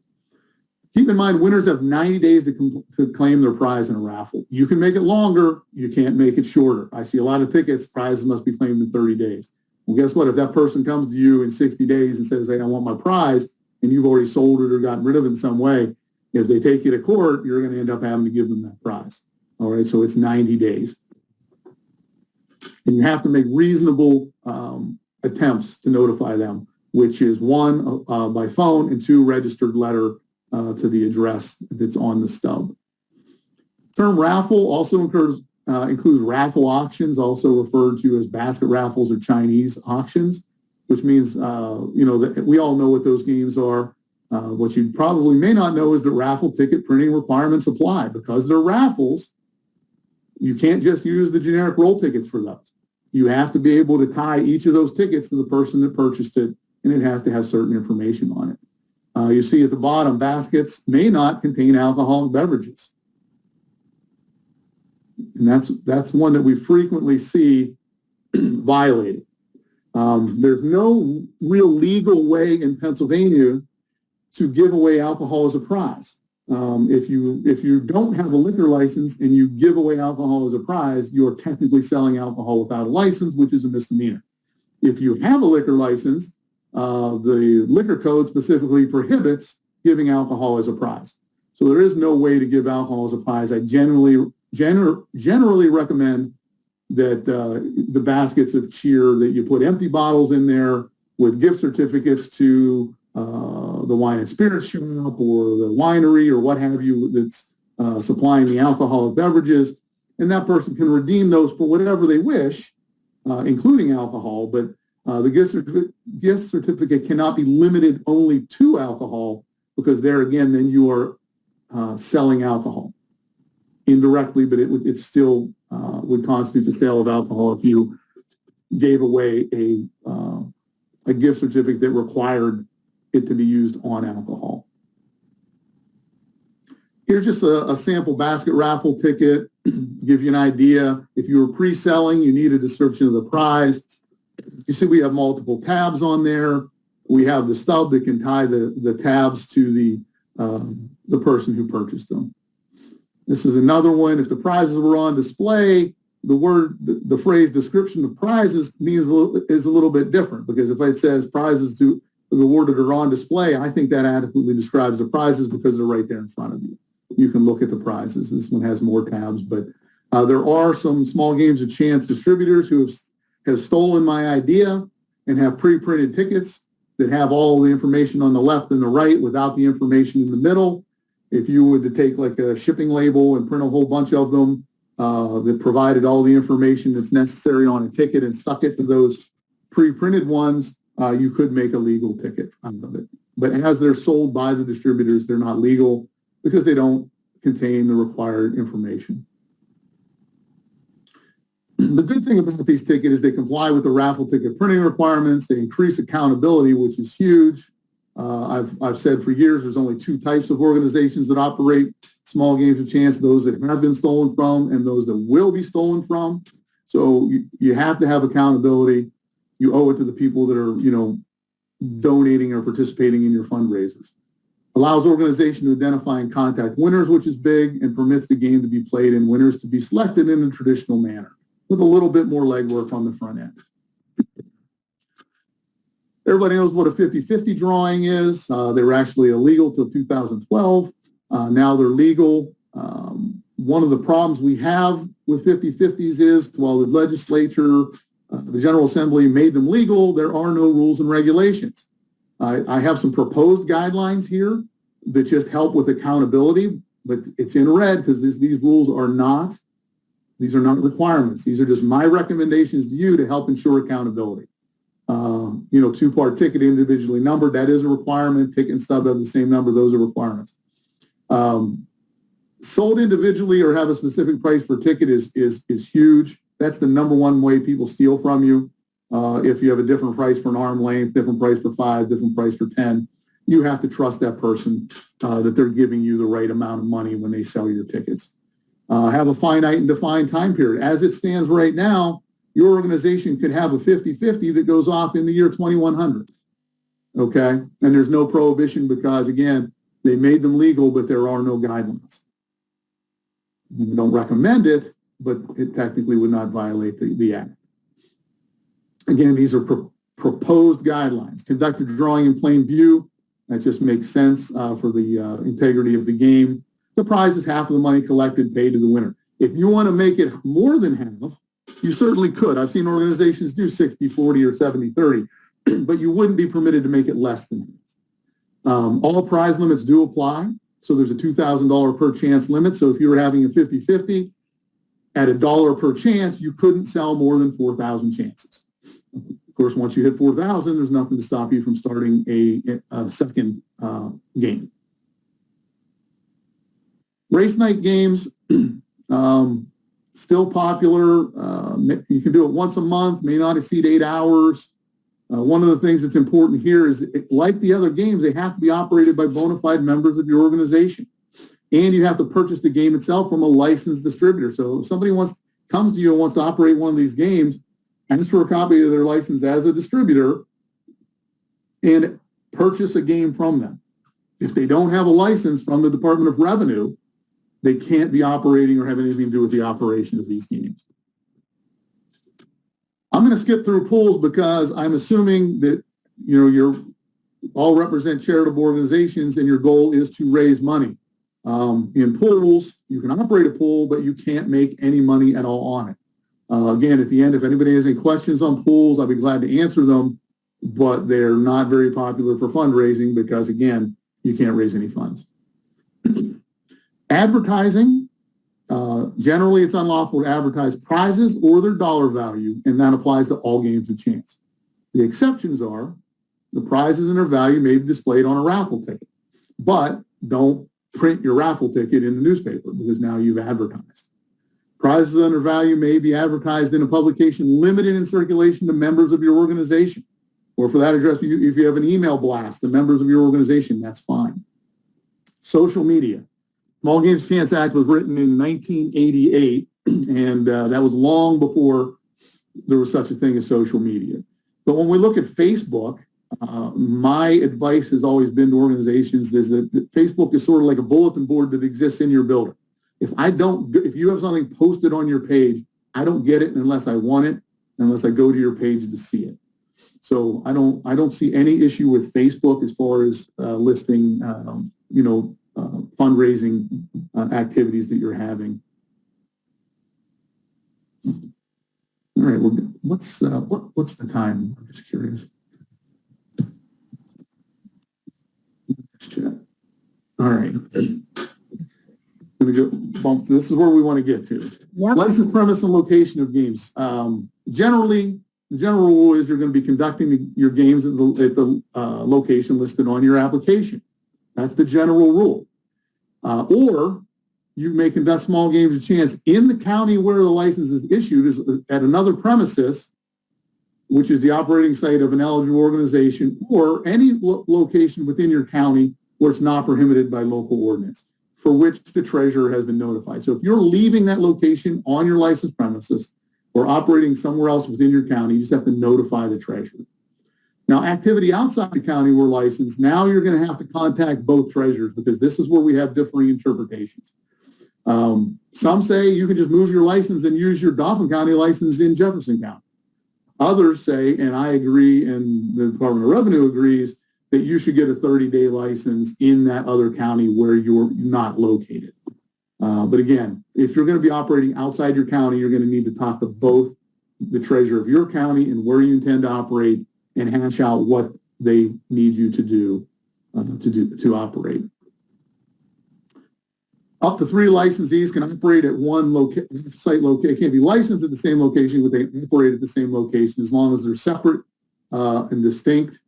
[SPEAKER 2] Keep in mind, winners have 90 days to claim their prize in a raffle. You can make it longer. You can't make it shorter. I see a lot of tickets, prizes must be claimed in 30 days. Well, guess what? If that person comes to you in 60 days and says, hey, I want my prize, and you've already sold it or gotten rid of it in some way, if they take you to court, you're going to end up having to give them that prize. All right, so it's 90 days. And you have to make reasonable attempts to notify them, which is 1, by phone, and 2, registered letter to the address that's on the stub. Term raffle also includes raffle auctions, also referred to as basket raffles or Chinese auctions, which means, that we all know what those games are. What you probably may not know is that raffle ticket printing requirements apply. Because they're raffles, you can't just use the generic roll tickets for those. You have to be able to tie each of those tickets to the person that purchased it, and it has to have certain information on it. You see at the bottom, baskets may not contain alcoholic beverages. And that's one that we frequently see violated. There's no real legal way in Pennsylvania to give away alcohol as a prize. If you don't have a liquor license and you give away alcohol as a prize, you're technically selling alcohol without a license, which is a misdemeanor. If you have a liquor license, the liquor code specifically prohibits giving alcohol as a prize. So there is no way to give alcohol as a prize. I generally recommend that the baskets of cheer, that you put empty bottles in there with gift certificates to the wine and spirits shop or the winery or what have you that's supplying the alcoholic beverages, and that person can redeem those for whatever they wish, including alcohol, but the gift certificate cannot be limited only to alcohol, because there again, then you are selling alcohol indirectly, but it still would constitute the sale of alcohol if you gave away a gift certificate that required it to be used on alcohol. Here's just a sample basket raffle ticket, give you an idea. If you were pre-selling, you need a description of the prize. You see we have multiple tabs on there. We have the stub that can tie the tabs to the person who purchased them. This is another one. If the prizes were on display, the phrase description of prizes is a little bit different, because if it says prizes to be awarded are on display, I think that adequately describes the prizes because they're right there in front of you. You can look at the prizes. This one has more tabs, but there are some small games of chance distributors who have stolen my idea and have pre-printed tickets that have all the information on the left and the right without the information in the middle. If you were to take like a shipping label and print a whole bunch of them that provided all the information that's necessary on a ticket and stuck it to those pre-printed ones, you could make a legal ticket out of it. But as they're sold by the distributors, they're not legal because they don't contain the required information. The good thing about these tickets is they comply with the raffle ticket printing requirements. They increase accountability, which is huge. I've said for years there's only two types of organizations that operate small games of chance: those that have been stolen from and those that will be stolen from. So you have to have accountability. You owe it to the people that are, donating or participating in your fundraisers. Allows organization to identify and contact winners, which is big, and permits the game to be played and winners to be selected in a traditional manner with a little bit more legwork on the front end. Everybody knows what a 50-50 drawing is. They were actually illegal till 2012. Now they're legal. One of the problems we have with 50-50s is, while the legislature, the General Assembly made them legal, there are no rules and regulations. I have some proposed guidelines here that just help with accountability, but it's in red because these rules are not, these are not requirements. These are just my recommendations to you to help ensure accountability. Two-part ticket individually numbered, that is a requirement. Ticket and stub have the same number, those are requirements. Sold individually or have a specific price per ticket is huge. That's the number one way people steal from you. If you have a different price for an arm length, different price for 5, different price for 10, you have to trust that person that they're giving you the right amount of money when they sell your tickets. Have a finite and defined time period. As it stands right now, your organization could have a 50-50 that goes off in the year 2100. Okay? And there's no prohibition because, again, they made them legal, but there are no guidelines. We don't recommend it, but it technically would not violate the act. Again, these are proposed guidelines. Conduct a drawing in plain view. That just makes sense for the integrity of the game. The prize is half of the money collected, paid to the winner. If you want to make it more than half, you certainly could. I've seen organizations do 60-40 or 70-30, but you wouldn't be permitted to make it less than half. All prize limits do apply. So there's a $2,000 per chance limit. So if you were having a 50-50 at $1 per chance, you couldn't sell more than 4,000 chances. Of course, once you hit 4,000, there's nothing to stop you from starting a second game. Race night games, still popular. You can do it once a month, may not exceed 8 hours. One of the things that's important here is, like the other games, they have to be operated by bona fide members of your organization. And you have to purchase the game itself from a licensed distributor. So if somebody comes to you and wants to operate one of these games, ask for a copy of their license as a distributor and purchase a game from them. If they don't have a license from the Department of Revenue, they can't be operating or have anything to do with the operation of these games. I'm going to skip through pools because I'm assuming that you're all represent charitable organizations and your goal is to raise money. In pools, you can operate a pool, but you can't make any money at all on it. Again, at the end, if anybody has any questions on pools, I'll be glad to answer them, but they're not very popular for fundraising because, again, you can't raise any funds. Advertising, generally it's unlawful to advertise prizes or their dollar value, and that applies to all games of chance. The exceptions are the prizes and their value may be displayed on a raffle ticket, but don't print your raffle ticket in the newspaper because now you've advertised. Prizes and their value may be advertised in a publication limited in circulation to members of your organization, or for that address, if you have an email blast to members of your organization, that's fine. Social media. Small Games Chance Act was written in 1988, and that was long before there was such a thing as social media. But when we look at Facebook, my advice has always been to organizations is that Facebook is sort of like a bulletin board that exists in your building. If you have something posted on your page, I don't get it unless I want it, unless I go to your page to see it. So I don't see any issue with Facebook as far as listing, fundraising activities that you're having. All right. Well, what's the time? I'm just curious. Let's check. All right. Let me go bump. This is where we want to get to. Yep. License, premise, and location of games. Generally, the general rule is you're going to be conducting your games at the location listed on your application. That's the general rule. Or you may conduct small games of chance in the county where the license is issued is at another premises, which is the operating site of an eligible organization, or any location within your county where it's not prohibited by local ordinance, for which the treasurer has been notified. So if you're leaving that location on your licensed premises or operating somewhere else within your county, you just have to notify the treasurer. Now, activity outside the county we're licensed, now you're going to have to contact both treasurers because this is where we have differing interpretations. Some say you can just move your license and use your Dauphin County license in Jefferson County. Others say, and I agree, and the Department of Revenue agrees, that you should get a 30-day license in that other county where you're not located. But again, if you're going to be operating outside your county, you're going to need to talk to both the treasurer of your county and where you intend to operate and hash out what they need you to do to operate. Up to 3 licensees can operate at one site location. Can't be licensed at the same location, but they operate at the same location as long as they're separate and distinct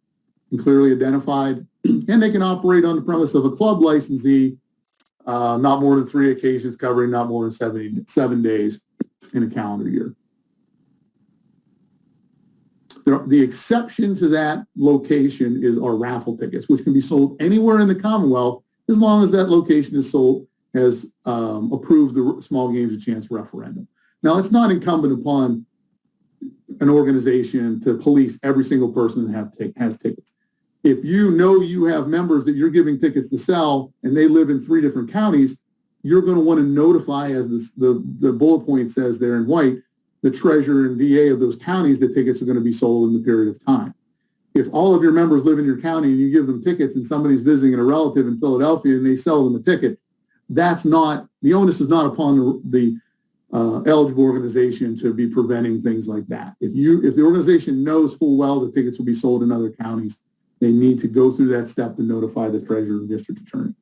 [SPEAKER 2] and clearly identified. And they can operate on the premise of a club licensee, not more than 3 occasions covering not more than 7 days in a calendar year. The exception to that location are raffle tickets, which can be sold anywhere in the Commonwealth as long as that location has approved the Small Games of Chance referendum. Now, it's not incumbent upon an organization to police every single person that has tickets. If you know you have members that you're giving tickets to sell and they live in 3 different counties, you're going to want to notify, as the bullet point says there in white, the treasurer and DA of those counties that tickets are going to be sold in the period of time. If all of your members live in your county and you give them tickets and somebody's visiting a relative in Philadelphia and they sell them a ticket, the onus is not upon the eligible organization to be preventing things like that. If the organization knows full well that tickets will be sold in other counties, they need to go through that step to notify the treasurer and district attorney.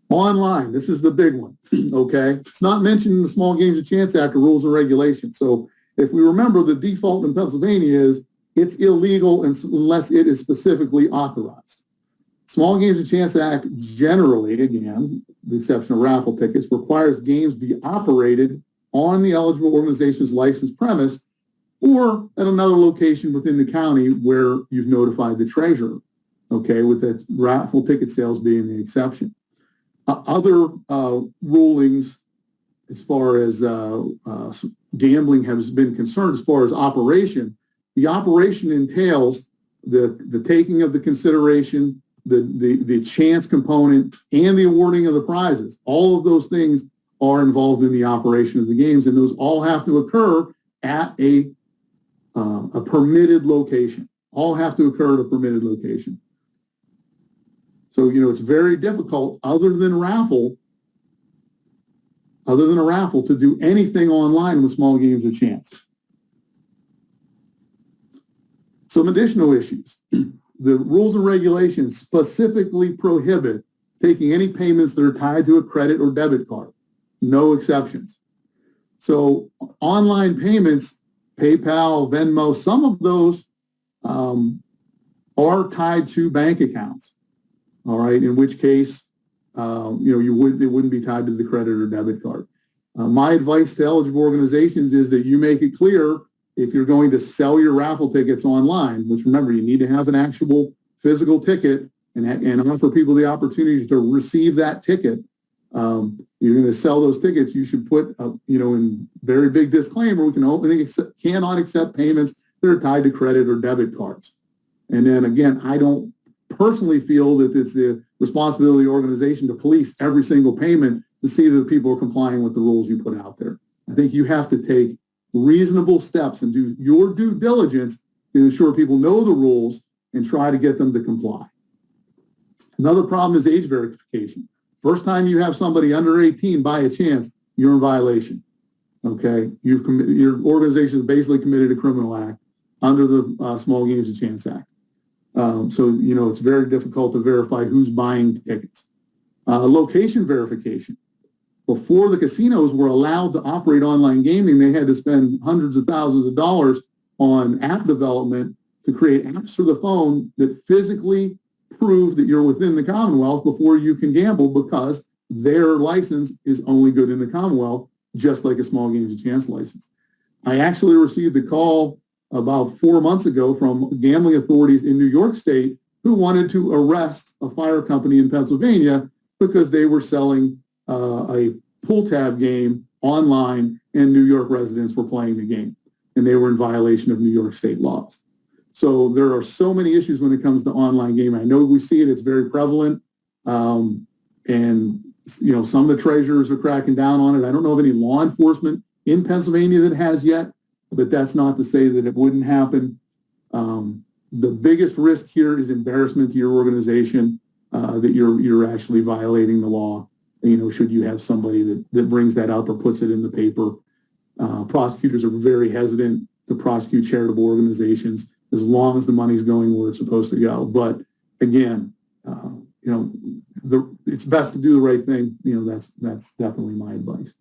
[SPEAKER 2] Online, this is the big one, okay? It's not mentioned in the Small Games of Chance Act or rules and regulations. So if we remember, the default in Pennsylvania is it's illegal unless it is specifically authorized. Small Games of Chance Act generally, again, the exception of raffle tickets, requires games be operated on the eligible organization's licensed premise or at another location within the county where you've notified the treasurer, okay, with that raffle ticket sales being the exception. Other rulings as far as gambling has been concerned, as far as operation, the operation entails the taking of the consideration, the chance component, and the awarding of the prizes. All of those things are involved in the operation of the games, and those all have to occur at a permitted location. All have to occur at a permitted location. So, it's very difficult other than a raffle, to do anything online with small games of chance. Some additional issues. The rules and regulations specifically prohibit taking any payments that are tied to a credit or debit card. No exceptions. So online payments, PayPal, Venmo, some of those are tied to bank accounts. All right, in which case, it wouldn't be tied to the credit or debit card. My advice to eligible organizations is that you make it clear if you're going to sell your raffle tickets online, which remember, you need to have an actual physical ticket and offer people the opportunity to receive that ticket. You're going to sell those tickets, you should put, in very big disclaimer, we cannot accept payments that are tied to credit or debit cards. And then again, I don't personally feel that it's the responsibility of the organization to police every single payment to see that people are complying with the rules you put out there. I think you have to take reasonable steps and do your due diligence to ensure people know the rules and try to get them to comply. Another problem is age verification. First time you have somebody under 18 by a chance, you're in violation. Okay, your organization has basically committed a criminal act under the Small Games of Chance Act. So it's very difficult to verify who's buying tickets. Location verification. Before the casinos were allowed to operate online gaming, they had to spend hundreds of thousands of dollars on app development to create apps for the phone that physically prove that you're within the Commonwealth before you can gamble, because their license is only good in the Commonwealth, just like a Small Games of Chance license. I actually received a call about 4 months ago from gambling authorities in New York State who wanted to arrest a fire company in Pennsylvania because they were selling a pull tab game online and New York residents were playing the game, and they were in violation of New York state laws. So there are so many issues when it comes to online gaming. I know we see it, it's very prevalent, and some of the treasurers are cracking down on it. I don't know of any law enforcement in Pennsylvania that has yet, but that's not to say that it wouldn't happen. The biggest risk here is embarrassment to your organization, that you're actually violating the law. Should you have somebody that brings that up or puts it in the paper. Prosecutors are very hesitant to prosecute charitable organizations as long as the money's going where it's supposed to go. But again, it's best to do the right thing. That's definitely my advice.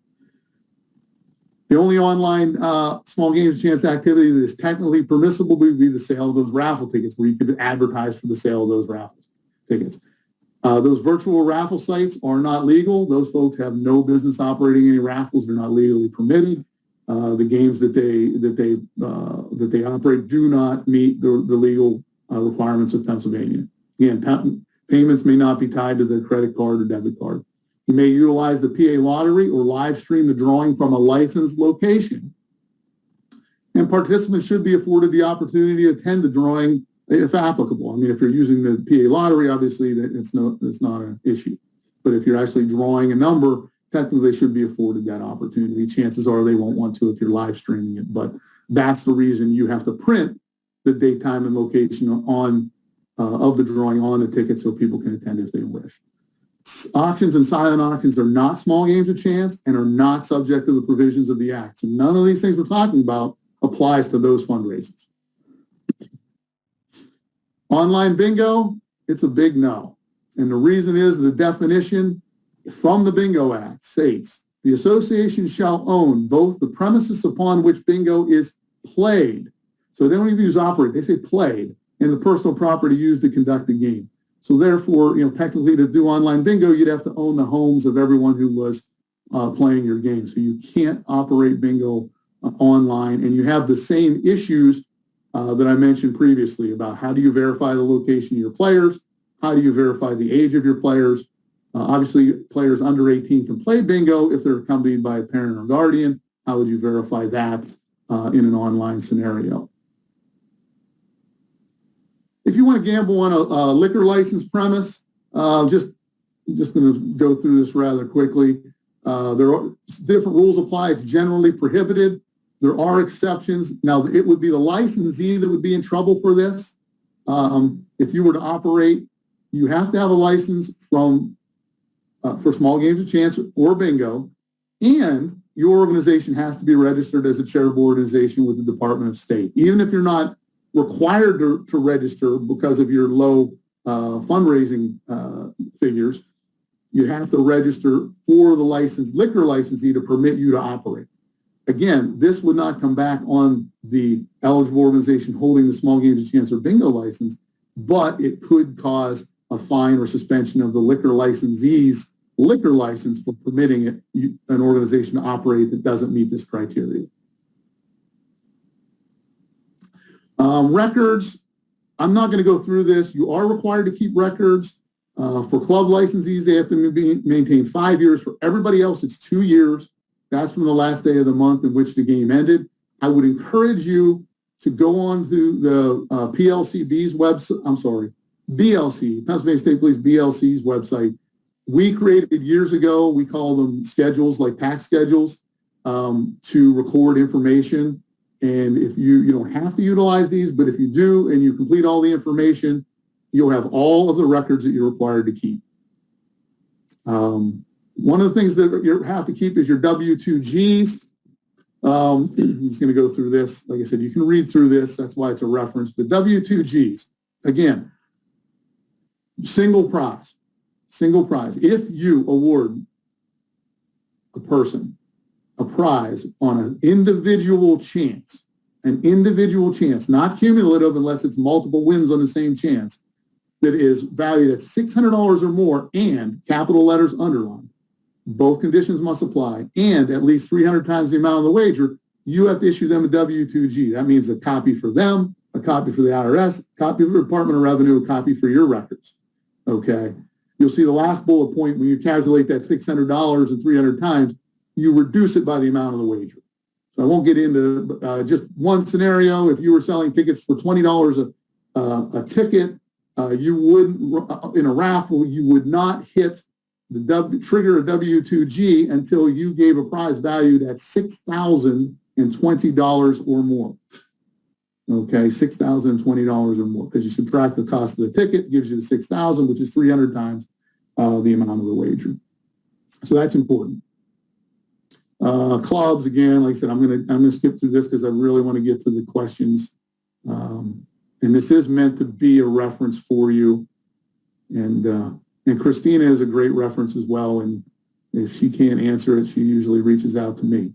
[SPEAKER 2] The only online Small Games of Chance activity that is technically permissible would be the sale of those raffle tickets, where you could advertise for the sale of those raffle tickets. Those virtual raffle sites are not legal. Those folks have no business operating any raffles. They're not legally permitted. The games that they operate do not meet the legal requirements of Pennsylvania. Again, payments may not be tied to the credit card or debit card. You may utilize the PA lottery or live stream the drawing from a licensed location. And participants should be afforded the opportunity to attend the drawing if applicable. I mean, if you're using the PA lottery, obviously it's not an issue. But if you're actually drawing a number, technically they should be afforded that opportunity. Chances are they won't want to if you're live streaming it, but that's the reason you have to print the date, time, and location of the drawing on the ticket so people can attend if they wish. Auctions and silent auctions are not small games of chance and are not subject to the provisions of the Act. So none of these things we're talking about applies to those fundraisers. Online bingo, it's a big no. And the reason is the definition from the Bingo Act states, the association shall own both the premises upon which bingo is played. So they don't even use operate, they say played, and the personal property used to conduct the game. So therefore, technically to do online bingo, you'd have to own the homes of everyone who was playing your game. So you can't operate bingo online, and you have the same issues that I mentioned previously about how do you verify the location of your players, how do you verify the age of your players. Obviously, players under 18 can play bingo if they're accompanied by a parent or guardian. How would you verify that in an online scenario? If you want to gamble on a liquor license premise, just going to go through this rather quickly. There are different rules apply. It's generally prohibited. There are exceptions. Now, it would be the licensee that would be in trouble for this. If you were to operate, you have to have a license for small games of chance or bingo, and your organization has to be registered as a charitable organization with the Department of State. Even if you're not required to register because of your low fundraising figures, you have to register for the liquor licensee to permit you to operate. Again, this would not come back on the eligible organization holding the small games of chance or bingo license, but it could cause a fine or suspension of the liquor licensee's liquor license for permitting an organization to operate that doesn't meet this criteria. Records, I'm not going to go through this. You are required to keep records. For club licensees, they have to maintain 5 years. For everybody else, it's 2 years. That's from the last day of the month in which the game ended. I would encourage you to go on to the PLCB's website, BLC, Pennsylvania State Police BLC's website. We created years ago, we call them schedules, like pack schedules, to record information. And if you don't have to utilize these, but if you do and you complete all the information, you'll have all of the records that you're required to keep. One of the things that you have to keep is your W-2Gs. I'm just going to go through this. Like I said, you can read through this. That's why it's a reference. But W-2Gs, again, single prize. Single prize. If you award a person a prize on an individual chance, not cumulative unless it's multiple wins on the same chance, that is valued at $600 or more and capital letters underlined, both conditions must apply, and at least 300 times the amount of the wager, you have to issue them a W-2G. That means a copy for them, a copy for the IRS, a copy for the Department of Revenue, a copy for your records. Okay. You'll see the last bullet point, when you calculate that $600 and 300 times, you reduce it by the amount of the wager. So I won't get into just one scenario. If you were selling tickets for $20 a ticket, you wouldn't, in a raffle, you would not hit the trigger a W-2G until you gave a prize valued at $6,020 or more. Okay, $6,020 or more, because you subtract the cost of the ticket, gives you the $6,000, which is 300 times the amount of the wager. So that's important. Clubs, again, like I said, I'm gonna skip through this because I really want to get to the questions. And this is meant to be a reference for you. And Christina is a great reference as well. And if she can't answer it, she usually reaches out to me.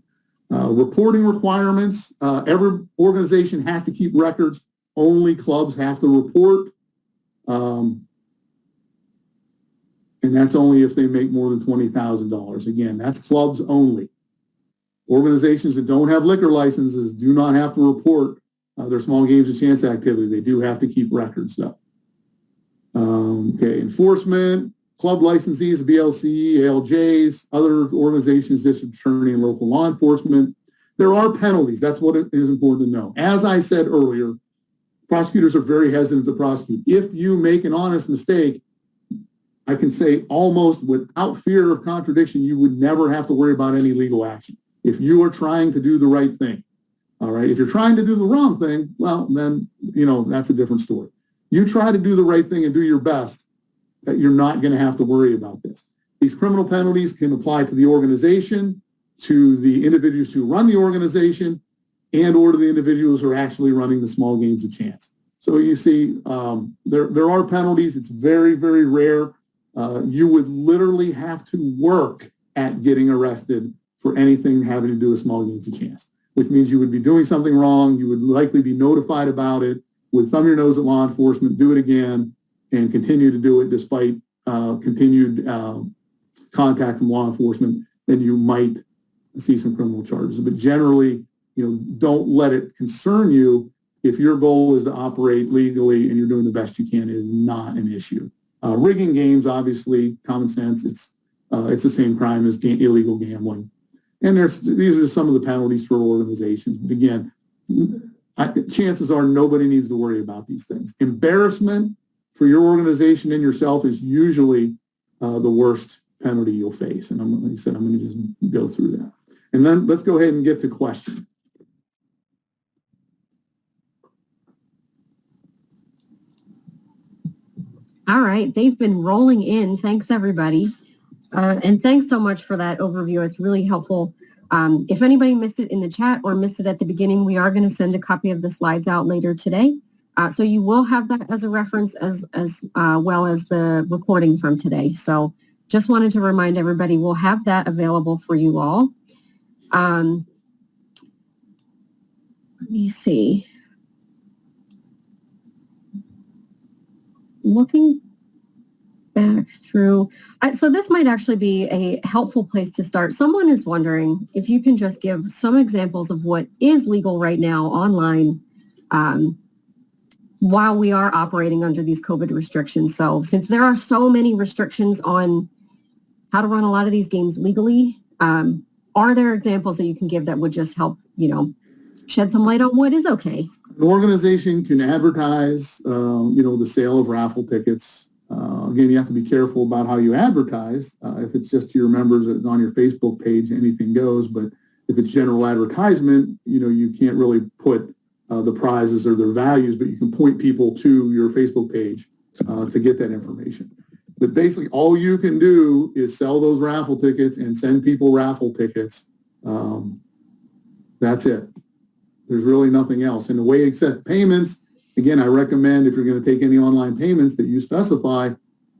[SPEAKER 2] Reporting requirements. Every organization has to keep records. Only clubs have to report. And that's only if they make more than $20,000. Again, that's clubs only. Organizations that don't have liquor licenses do not have to report their small games of chance activity. They do have to keep records, though. Okay, enforcement, club licensees, BLC, ALJs, other organizations, district attorney, and local law enforcement. There are penalties. That's what it is important to know. As I said earlier, prosecutors are very hesitant to prosecute. If you make an honest mistake, I can say almost without fear of contradiction, you would never have to worry about any legal action if you are trying to do the right thing. All right. If you're trying to do the wrong thing, well, then, that's a different story. You try to do the right thing and do your best, that you're not going to have to worry about this. These criminal penalties can apply to the organization, to the individuals who run the organization, and or to the individuals who are actually running the small games of chance. So you see, there are penalties. It's very, very rare. You would literally have to work at getting arrested for anything having to do with small games of chance, which means you would be doing something wrong. You would likely be notified about it, would thumb your nose at law enforcement, do it again, and continue to do it despite continued contact from law enforcement. Then you might see some criminal charges. But generally, don't let it concern you. If your goal is to operate legally and you're doing the best you can, it is not an issue. Rigging games, obviously, common sense, it's the same crime as illegal gambling. And these are some of the penalties for organizations. But again, chances are nobody needs to worry about these things. Embarrassment for your organization and yourself is usually the worst penalty you'll face. And like I said, I'm going to just go through that. And then let's go ahead and get to questions.
[SPEAKER 1] All right, they've been rolling in. Thanks, everybody. And thanks so much for that overview. It's really helpful. If anybody missed it in the chat or missed it at the beginning, we are going to send a copy of the slides out later today. So you will have that as a reference as well as the recording from today. So just wanted to remind everybody we'll have that available for you all. Let me see. Looking back through, so this might actually be a helpful place to start. Someone is wondering if you can just give some examples of what is legal right now online while we are operating under these COVID restrictions. So since there are so many restrictions on how to run a lot of these games legally, are there examples that you can give that would just help, shed some light on what is okay?
[SPEAKER 2] An organization can advertise, the sale of raffle tickets. Again, you have to be careful about how you advertise. If it's just to your members on your Facebook page, anything goes. But if it's general advertisement, you can't really put the prizes or their values, but you can point people to your Facebook page to get that information. But basically, all you can do is sell those raffle tickets and send people raffle tickets. That's it. There's really nothing else. And the way you accept payments, again, I recommend if you're going to take any online payments that you specify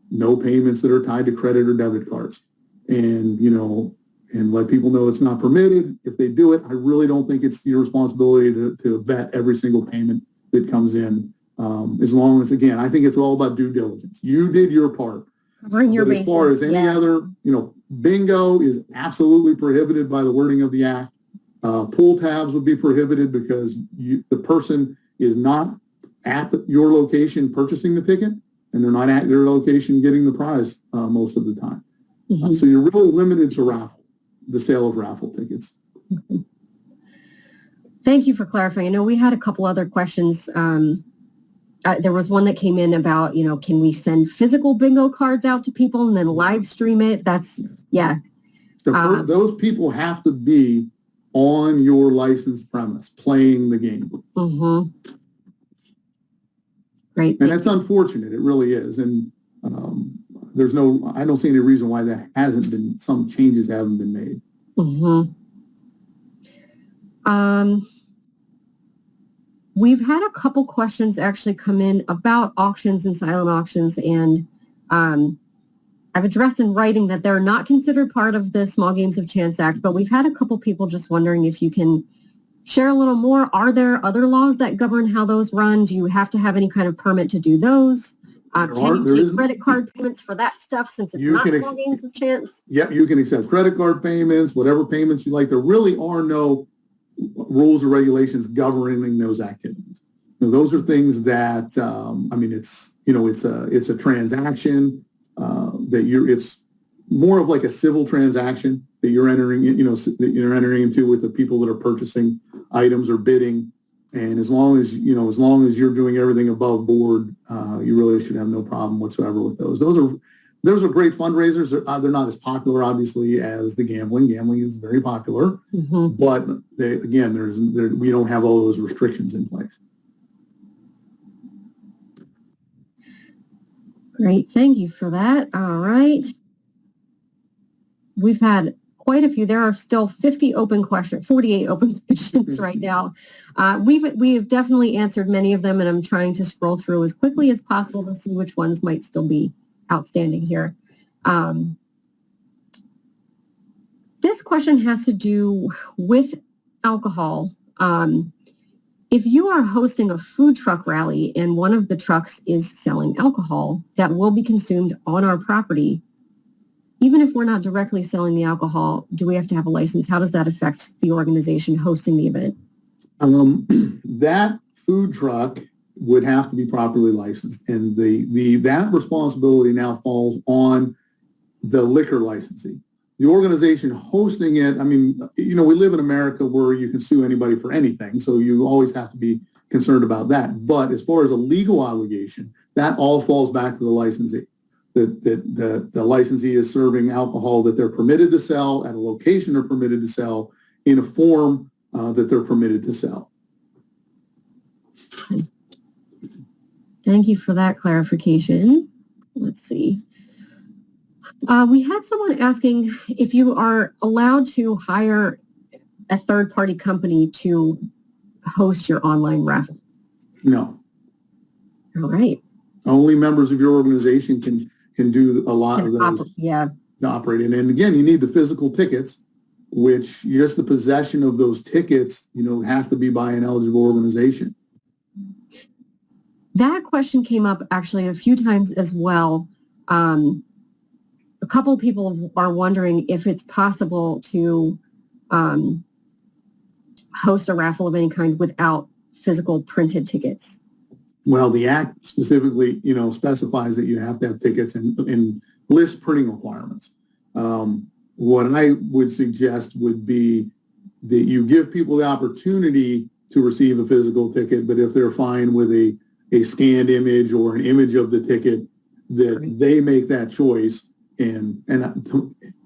[SPEAKER 2] no payments that are tied to credit or debit cards. And, and let people know it's not permitted. If they do it, I really don't think it's your responsibility to vet every single payment that comes in. As long as, again, I think it's all about due diligence. You did your part.
[SPEAKER 1] Bring your bases.
[SPEAKER 2] As far as any other, bingo is absolutely prohibited by the wording of the act. Pull tabs would be prohibited because the person is not at your location purchasing the ticket, and they're not at your location getting the prize most of the time. Mm-hmm. So you're really limited to the sale of raffle tickets.
[SPEAKER 1] Mm-hmm. Thank you for clarifying. I know we had a couple other questions. There was one that came in about, can we send physical bingo cards out to people and then live stream it? That's, yeah.
[SPEAKER 2] Those people have to be on your licensed premise playing the game.
[SPEAKER 1] Mm-hmm. Great.
[SPEAKER 2] And that's unfortunate. It really is. And I don't see any reason why some changes haven't been made.
[SPEAKER 1] Mm-hmm. We've had a couple questions actually come in about auctions and silent auctions, and I've addressed in writing that they're not considered part of the Small Games of Chance Act, but we've had a couple people just wondering if you can share a little more. Are there other laws that govern how those run? Do you have to have any kind of permit to do those? Can you take credit card payments for that stuff since it's not Small Games of Chance?
[SPEAKER 2] Yeah, you can accept credit card payments, whatever payments you like. There really are no rules or regulations governing those activities. Those are things that, it's a transaction it's more of like a civil transaction that you're entering into with the people that are purchasing items or bidding. And as long as you're doing everything above board, you really should have no problem whatsoever with those. Those are great fundraisers. They're not as popular, obviously, as the gambling. Gambling is very popular, mm-hmm. But we don't have all those restrictions in place.
[SPEAKER 1] Great, thank you for that. All right. We've had quite a few. There are still 48 open questions right now. We have definitely answered many of them, and I'm trying to scroll through as quickly as possible to see which ones might still be outstanding here. This question has to do with alcohol. If you are hosting a food truck rally and one of the trucks is selling alcohol that will be consumed on our property, even if we're not directly selling the alcohol, do we have to have a license? How does that affect the organization hosting the event?
[SPEAKER 2] That food truck would have to be properly licensed, and that responsibility now falls on the liquor licensee. the organization hosting it, I mean, you know, we live in America where you can sue anybody for anything, so you always have to be concerned about that. But as far as a legal obligation, that all falls back to the licensee. The licensee is serving alcohol that they're permitted to sell at a location they're permitted to sell in a form that they're permitted to sell.
[SPEAKER 1] Thank you for that clarification. Let's see. We had someone asking if you are allowed to hire a third-party company to host your online raffle.
[SPEAKER 2] No.
[SPEAKER 1] All right.
[SPEAKER 2] Only members of your organization can do a lot of those.
[SPEAKER 1] Yeah.
[SPEAKER 2] Operating. And again, you need the physical tickets, which just the possession of those tickets, you know, has to be by an eligible organization.
[SPEAKER 1] That question came up actually a few times as well. A couple of people are wondering if it's possible to host a raffle of any kind without physical printed tickets.
[SPEAKER 2] Well, the Act specifically, you know, specifies that you have to have tickets and lists printing requirements. What I would suggest would be that you give people the opportunity to receive a physical ticket, but if they're fine with a scanned image or an image of the ticket, that they make that choice. And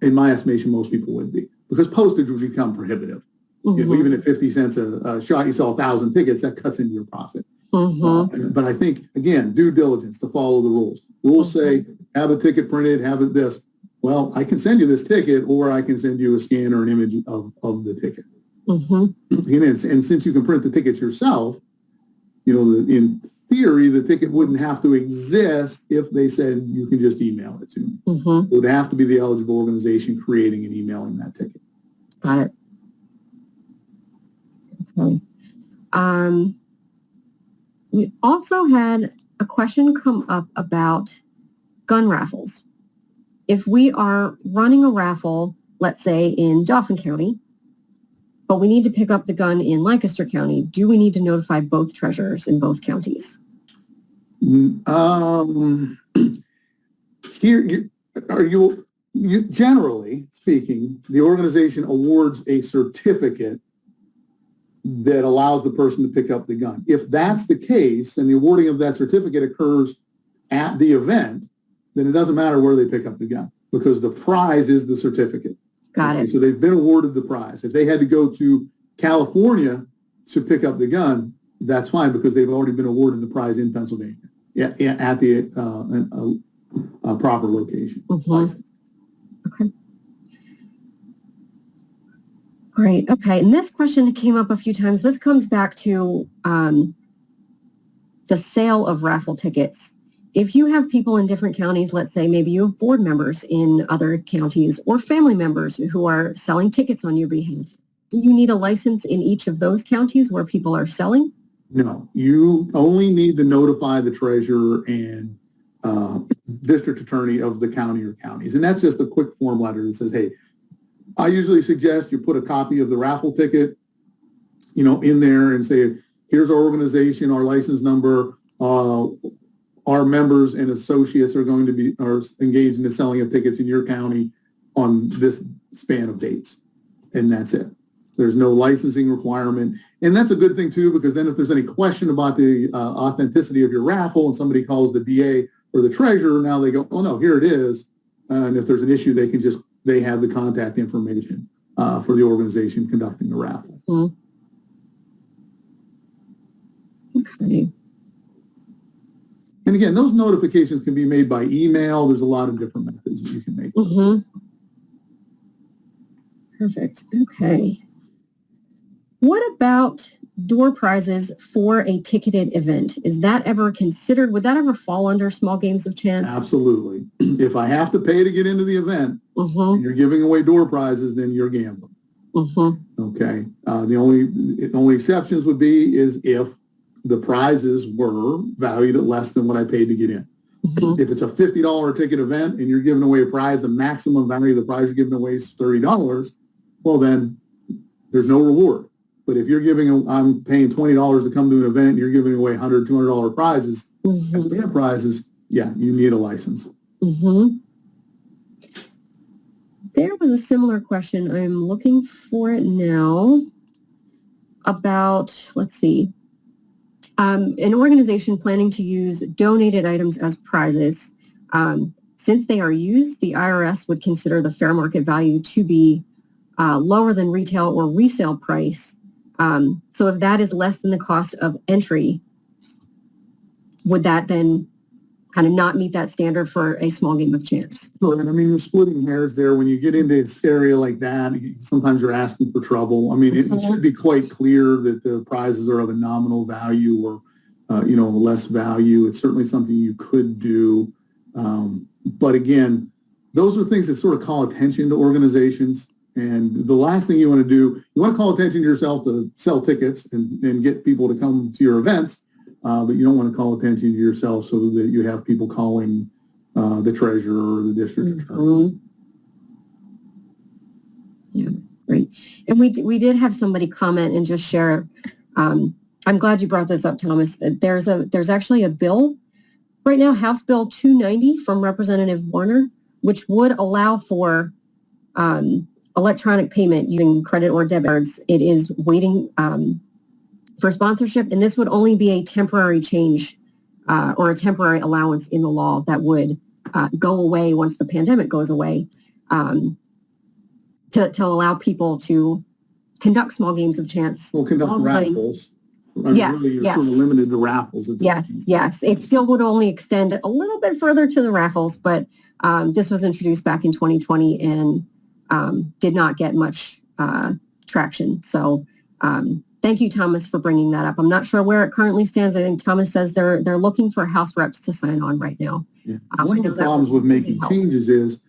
[SPEAKER 2] in my estimation, most people would be, because postage would become prohibitive. You know, even at 50 cents a shot, you sell 1,000 tickets, that cuts into your profit. But I think, again, due diligence to follow the rules. Rules say, have a ticket printed, have it this. Well, I can send you this ticket, or I can send you a scan or an image of the ticket. And since you can print the tickets yourself, you know, in theory, the ticket wouldn't have to exist if they said you can just email it to me. It would have to be the eligible organization creating and emailing that ticket.
[SPEAKER 1] Got it. Okay. We also had a question come up about gun raffles. If we are running a raffle, let's say in Dauphin County, but we need to pick up the gun in Lancaster County, do we need to notify both treasurers in both counties?
[SPEAKER 2] Generally speaking, the organization awards a certificate that allows the person to pick up the gun. If that's the case, and the awarding of that certificate occurs at the event, then it doesn't matter where they pick up the gun, because the prize is the certificate.
[SPEAKER 1] Got it.
[SPEAKER 2] So they've been awarded the prize. If they had to go to California to pick up the gun, that's fine, because they've already been awarded the prize in Pennsylvania at the proper location.
[SPEAKER 1] Okay. Great. Okay. And this question came up a few times. This comes back to the sale of raffle tickets. If you have people in different counties, let's say maybe you have board members in other counties or family members who are selling tickets on your behalf, do you need a license in each of those counties where people are selling?
[SPEAKER 2] No, you only need to notify the treasurer and district attorney of the county or counties. And that's just a quick form letter that says, hey, I usually suggest you put a copy of the raffle ticket, you know, in there and say, here's our organization, our license number, our members and associates are engaged in the selling of tickets in your county on this span of dates. And that's it. There's no licensing requirement. And that's a good thing too, because then if there's any question about the authenticity of your raffle and somebody calls the DA or the treasurer, now they go, oh no, here it is. And if there's an issue, they have the contact information for the organization conducting the raffle.
[SPEAKER 1] Okay.
[SPEAKER 2] And again, those notifications can be made by email. There's a lot of different methods that you can make.
[SPEAKER 1] Perfect. Okay. What about door prizes for a ticketed event? Is that ever considered? Would that ever fall under small games of chance?
[SPEAKER 2] Absolutely. If I have to pay to get into the event, and you're giving away door prizes, then you're gambling. Okay. The only exceptions would be is if the prizes were valued at less than what I paid to get in. If it's a $50 ticket event and you're giving away a prize, the maximum value of the prize you're giving away is $30, well then there's no reward. But if you're I'm paying $20 to come to an event and you're giving away $100, $200 prizes, as fair prizes, yeah, you need a license.
[SPEAKER 1] There was a similar question. I'm looking for it now about, let's see, an organization planning to use donated items as prizes. Since they are used, the IRS would consider the fair market value to be lower than retail or resale price. So if that is less than the cost of entry, would that then kind of not meet that standard for a small game of chance?
[SPEAKER 2] Sure, and I mean, you're splitting hairs there. When you get into this area like that, sometimes you're asking for trouble. I mean, it should be quite clear that the prizes are of a nominal value or, less value. It's certainly something you could do. But again, those are things that sort of call attention to organizations. And the last thing you want to do, you want to call attention to yourself to sell tickets and get people to come to your events. But you don't want to call attention to yourself so that you have people calling the treasurer or the district attorney.
[SPEAKER 1] Yeah, great. And we did have somebody comment and just share. I'm glad you brought this up, Thomas. There's actually a bill right now, House Bill 290 from Representative Warner, which would allow for electronic payment using credit or debit cards. It is waiting for sponsorship, and this would only be a temporary change or a temporary allowance in the law that would go away once the pandemic goes away, to allow people to conduct small games of chance.
[SPEAKER 2] We'll conduct raffles.
[SPEAKER 1] Yes,
[SPEAKER 2] really, you're
[SPEAKER 1] yes.
[SPEAKER 2] sort of limited to raffles.
[SPEAKER 1] Yes. It still would only extend a little bit further to the raffles, but this was introduced back in 2020 and did not get much traction. So thank you, Thomas, for bringing that up. I'm not sure where it currently stands. I think Thomas says they're looking for House reps to sign on right now.
[SPEAKER 2] Yeah. One of the problems with making changes is,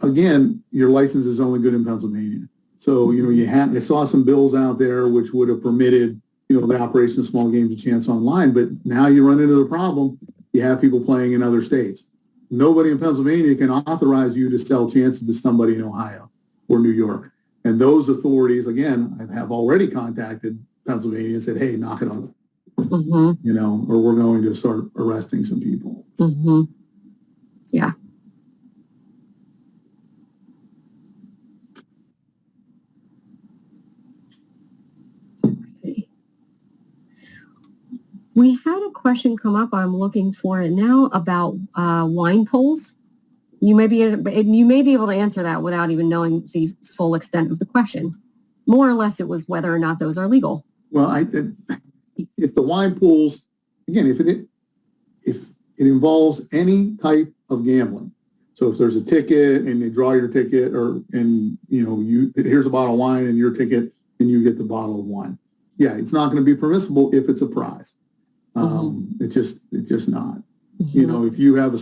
[SPEAKER 2] again, your license is only good in Pennsylvania. So, I saw some bills out there which would have permitted, the operation of small games of chance online, but now you run into the problem. You have people playing in other states. Nobody in Pennsylvania can authorize you to sell chances to somebody in Ohio or New York. And those authorities, again, have already contacted Pennsylvania and said, hey, knock it off, or we're going to start arresting some people.
[SPEAKER 1] Yeah. Okay. We had a question come up. I'm looking for it now about wine polls. You may be able to answer that without even knowing the full extent of the question. More or less, it was whether or not those are legal.
[SPEAKER 2] Well, if the wine pools, again, if it involves any type of gambling, so if there's a ticket and they draw your ticket, here's a bottle of wine and your ticket, and you get the bottle of wine, yeah, it's not going to be permissible if it's a prize. It's just not. If you have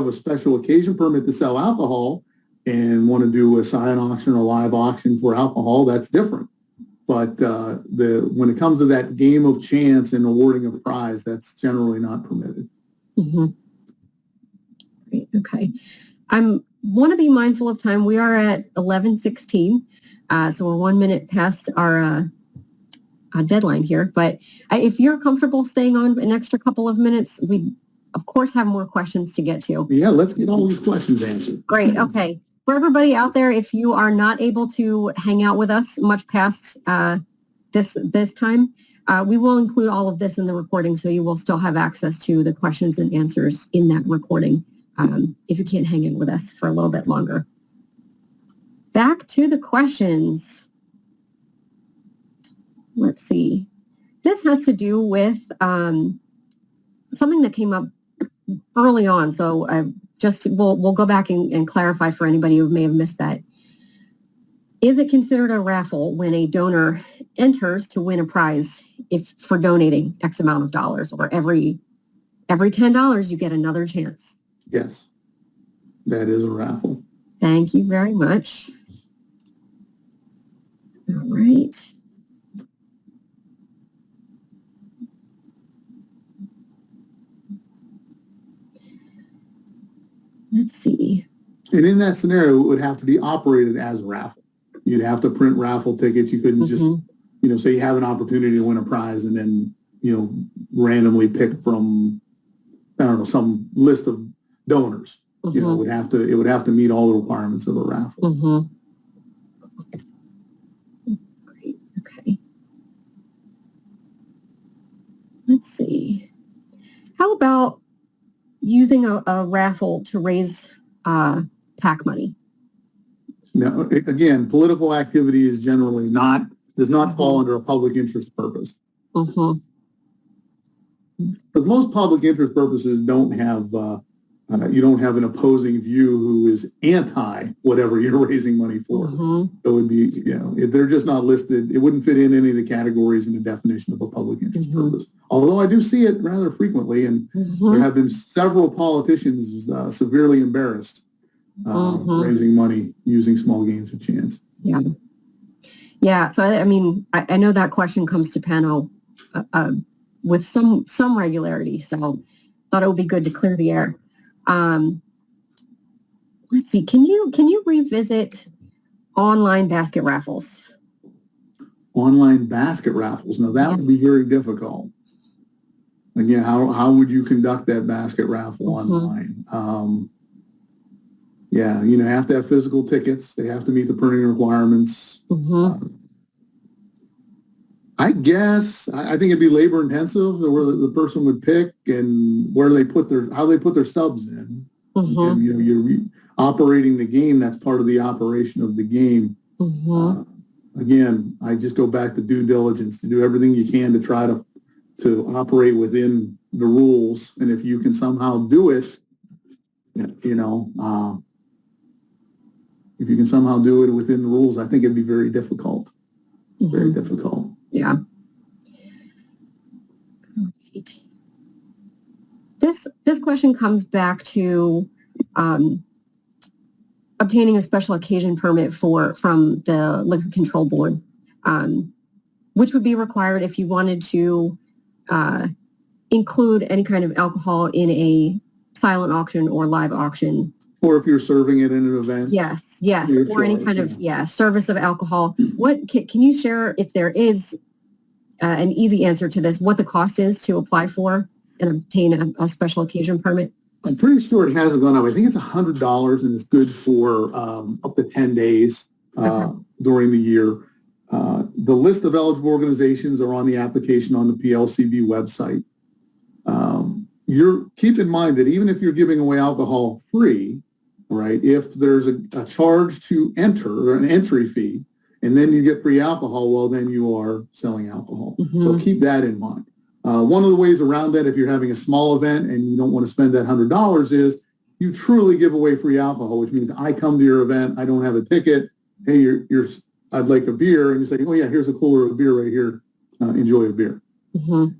[SPEAKER 2] a special occasion permit to sell alcohol and want to do a silent auction or live auction for alcohol, that's different. But when it comes to that game of chance and awarding a prize, that's generally not permitted.
[SPEAKER 1] Great. Okay. I want to be mindful of time. We are at 11:16, so we're 1 minute past our deadline here. But if you're comfortable staying on an extra couple of minutes, we of course have more questions to get to.
[SPEAKER 2] Yeah, let's get all these questions answered.
[SPEAKER 1] Great. Okay. For everybody out there, if you are not able to hang out with us much past this time, we will include all of this in the recording, so you will still have access to the questions and answers in that recording if you can't hang in with us for a little bit longer. Back to the questions. Let's see. This has to do with something that came up early on, so we'll go back and clarify for anybody who may have missed that. Is it considered a raffle when a donor enters to win a prize for donating X amount of dollars, or every $10 you get another chance?
[SPEAKER 2] Yes, that is a raffle.
[SPEAKER 1] Thank you very much. All right. Let's see.
[SPEAKER 2] And in that scenario, it would have to be operated as a raffle. You'd have to print raffle tickets. You couldn't just, say you have an opportunity to win a prize and then, randomly pick from, I don't know, some list of donors. You know, it would have to meet all the requirements of a raffle.
[SPEAKER 1] Great. Okay. Let's see. How about using a raffle to raise PAC money?
[SPEAKER 2] Now, again, political activity is generally does not fall under a public interest purpose. But most public interest purposes don't have, you don't have an opposing view who is anti whatever you're raising money for. So it would be, you know, if they're just not listed, it wouldn't fit in any of the categories in the definition of a public interest purpose. Although I do see it rather frequently, and there have been several politicians severely embarrassed raising money using small games of chance.
[SPEAKER 1] Yeah. So I mean, I know that question comes to panel with some regularity. So thought it would be good to clear the air. Let's see. Can you revisit online basket raffles?
[SPEAKER 2] Online basket raffles. Now that would be very difficult. Again, how would you conduct that basket raffle online? Yeah, you know, have to have physical tickets. They have to meet the printing requirements. I guess I think it'd be labor intensive, where the person would pick and how they put their stubs in. And, you know, you're operating the game. That's part of the operation of the game. Again, I just go back to due diligence, to do everything you can to try to operate within the rules. And if you can somehow do it, you know, if you can somehow do it within the rules, I think it'd be very difficult. Very difficult.
[SPEAKER 1] Yeah. This question comes back to obtaining a special occasion permit from the Liquor Control Board, which would be required if you wanted to include any kind of alcohol in a silent auction or live auction.
[SPEAKER 2] Or if you're serving it in an event. Yes,
[SPEAKER 1] or any kind of service of alcohol. What can you share, if there is an easy answer to this, what the cost is to apply for and obtain a special occasion permit?
[SPEAKER 2] I'm pretty sure it hasn't gone up. I think it's $100 and it's good for up to 10 days during the year. The list of eligible organizations are on the application on the PLCB website. Keep in mind that even if you're giving away alcohol free, right, if there's a charge to enter, or an entry fee, and then you get free alcohol, well, then you are selling alcohol. So keep that in mind. One of the ways around that, if you're having a small event and you don't want to spend that $100, is you truly give away free alcohol, which means I come to your event, I don't have a ticket, hey, I'd like a beer, and you say, oh yeah, here's a cooler of beer right here, enjoy a beer.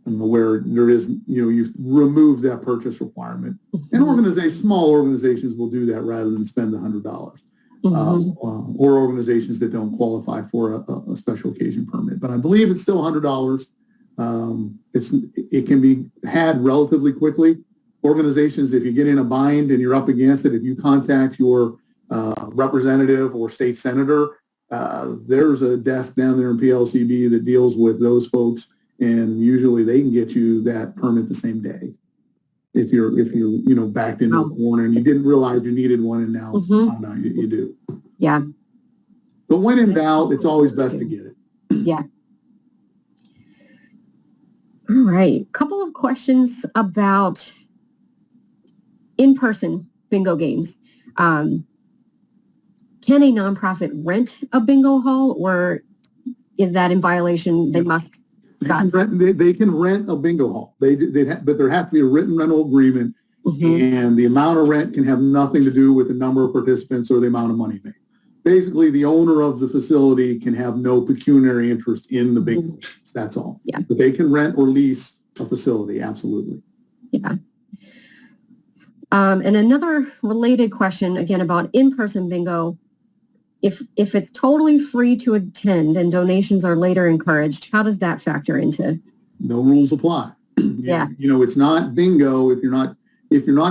[SPEAKER 2] Where there is, you know, you've removed that purchase requirement. And small organizations will do that rather than spend the $100. Or organizations that don't qualify for a special occasion permit. But I believe it's still $100. It can be had relatively quickly. Organizations, if you get in a bind and you're up against it, if you contact your representative or state senator, there's a desk down there in PLCB that deals with those folks. And usually they can get you that permit the same day if you're you know, backed into a corner and you didn't realize you needed one, and now you do.
[SPEAKER 1] Yeah.
[SPEAKER 2] But when in doubt, it's always best to get it.
[SPEAKER 1] Yeah. All right. Couple of questions about in-person bingo games. Can a nonprofit rent a bingo hall, or is that in violation? They must.
[SPEAKER 2] They can rent a bingo hall. But there has to be a written rental agreement, and the amount of rent can have nothing to do with the number of participants or the amount of money made. Basically, the owner of the facility can have no pecuniary interest in the bingo. That's all.
[SPEAKER 1] Yeah.
[SPEAKER 2] But they can rent or lease a facility, absolutely.
[SPEAKER 1] Yeah. And another related question, again, about in-person bingo. If it's totally free to attend and donations are later encouraged, how does that factor into?
[SPEAKER 2] No rules apply.
[SPEAKER 1] Yeah.
[SPEAKER 2] You know, it's not bingo. If you're not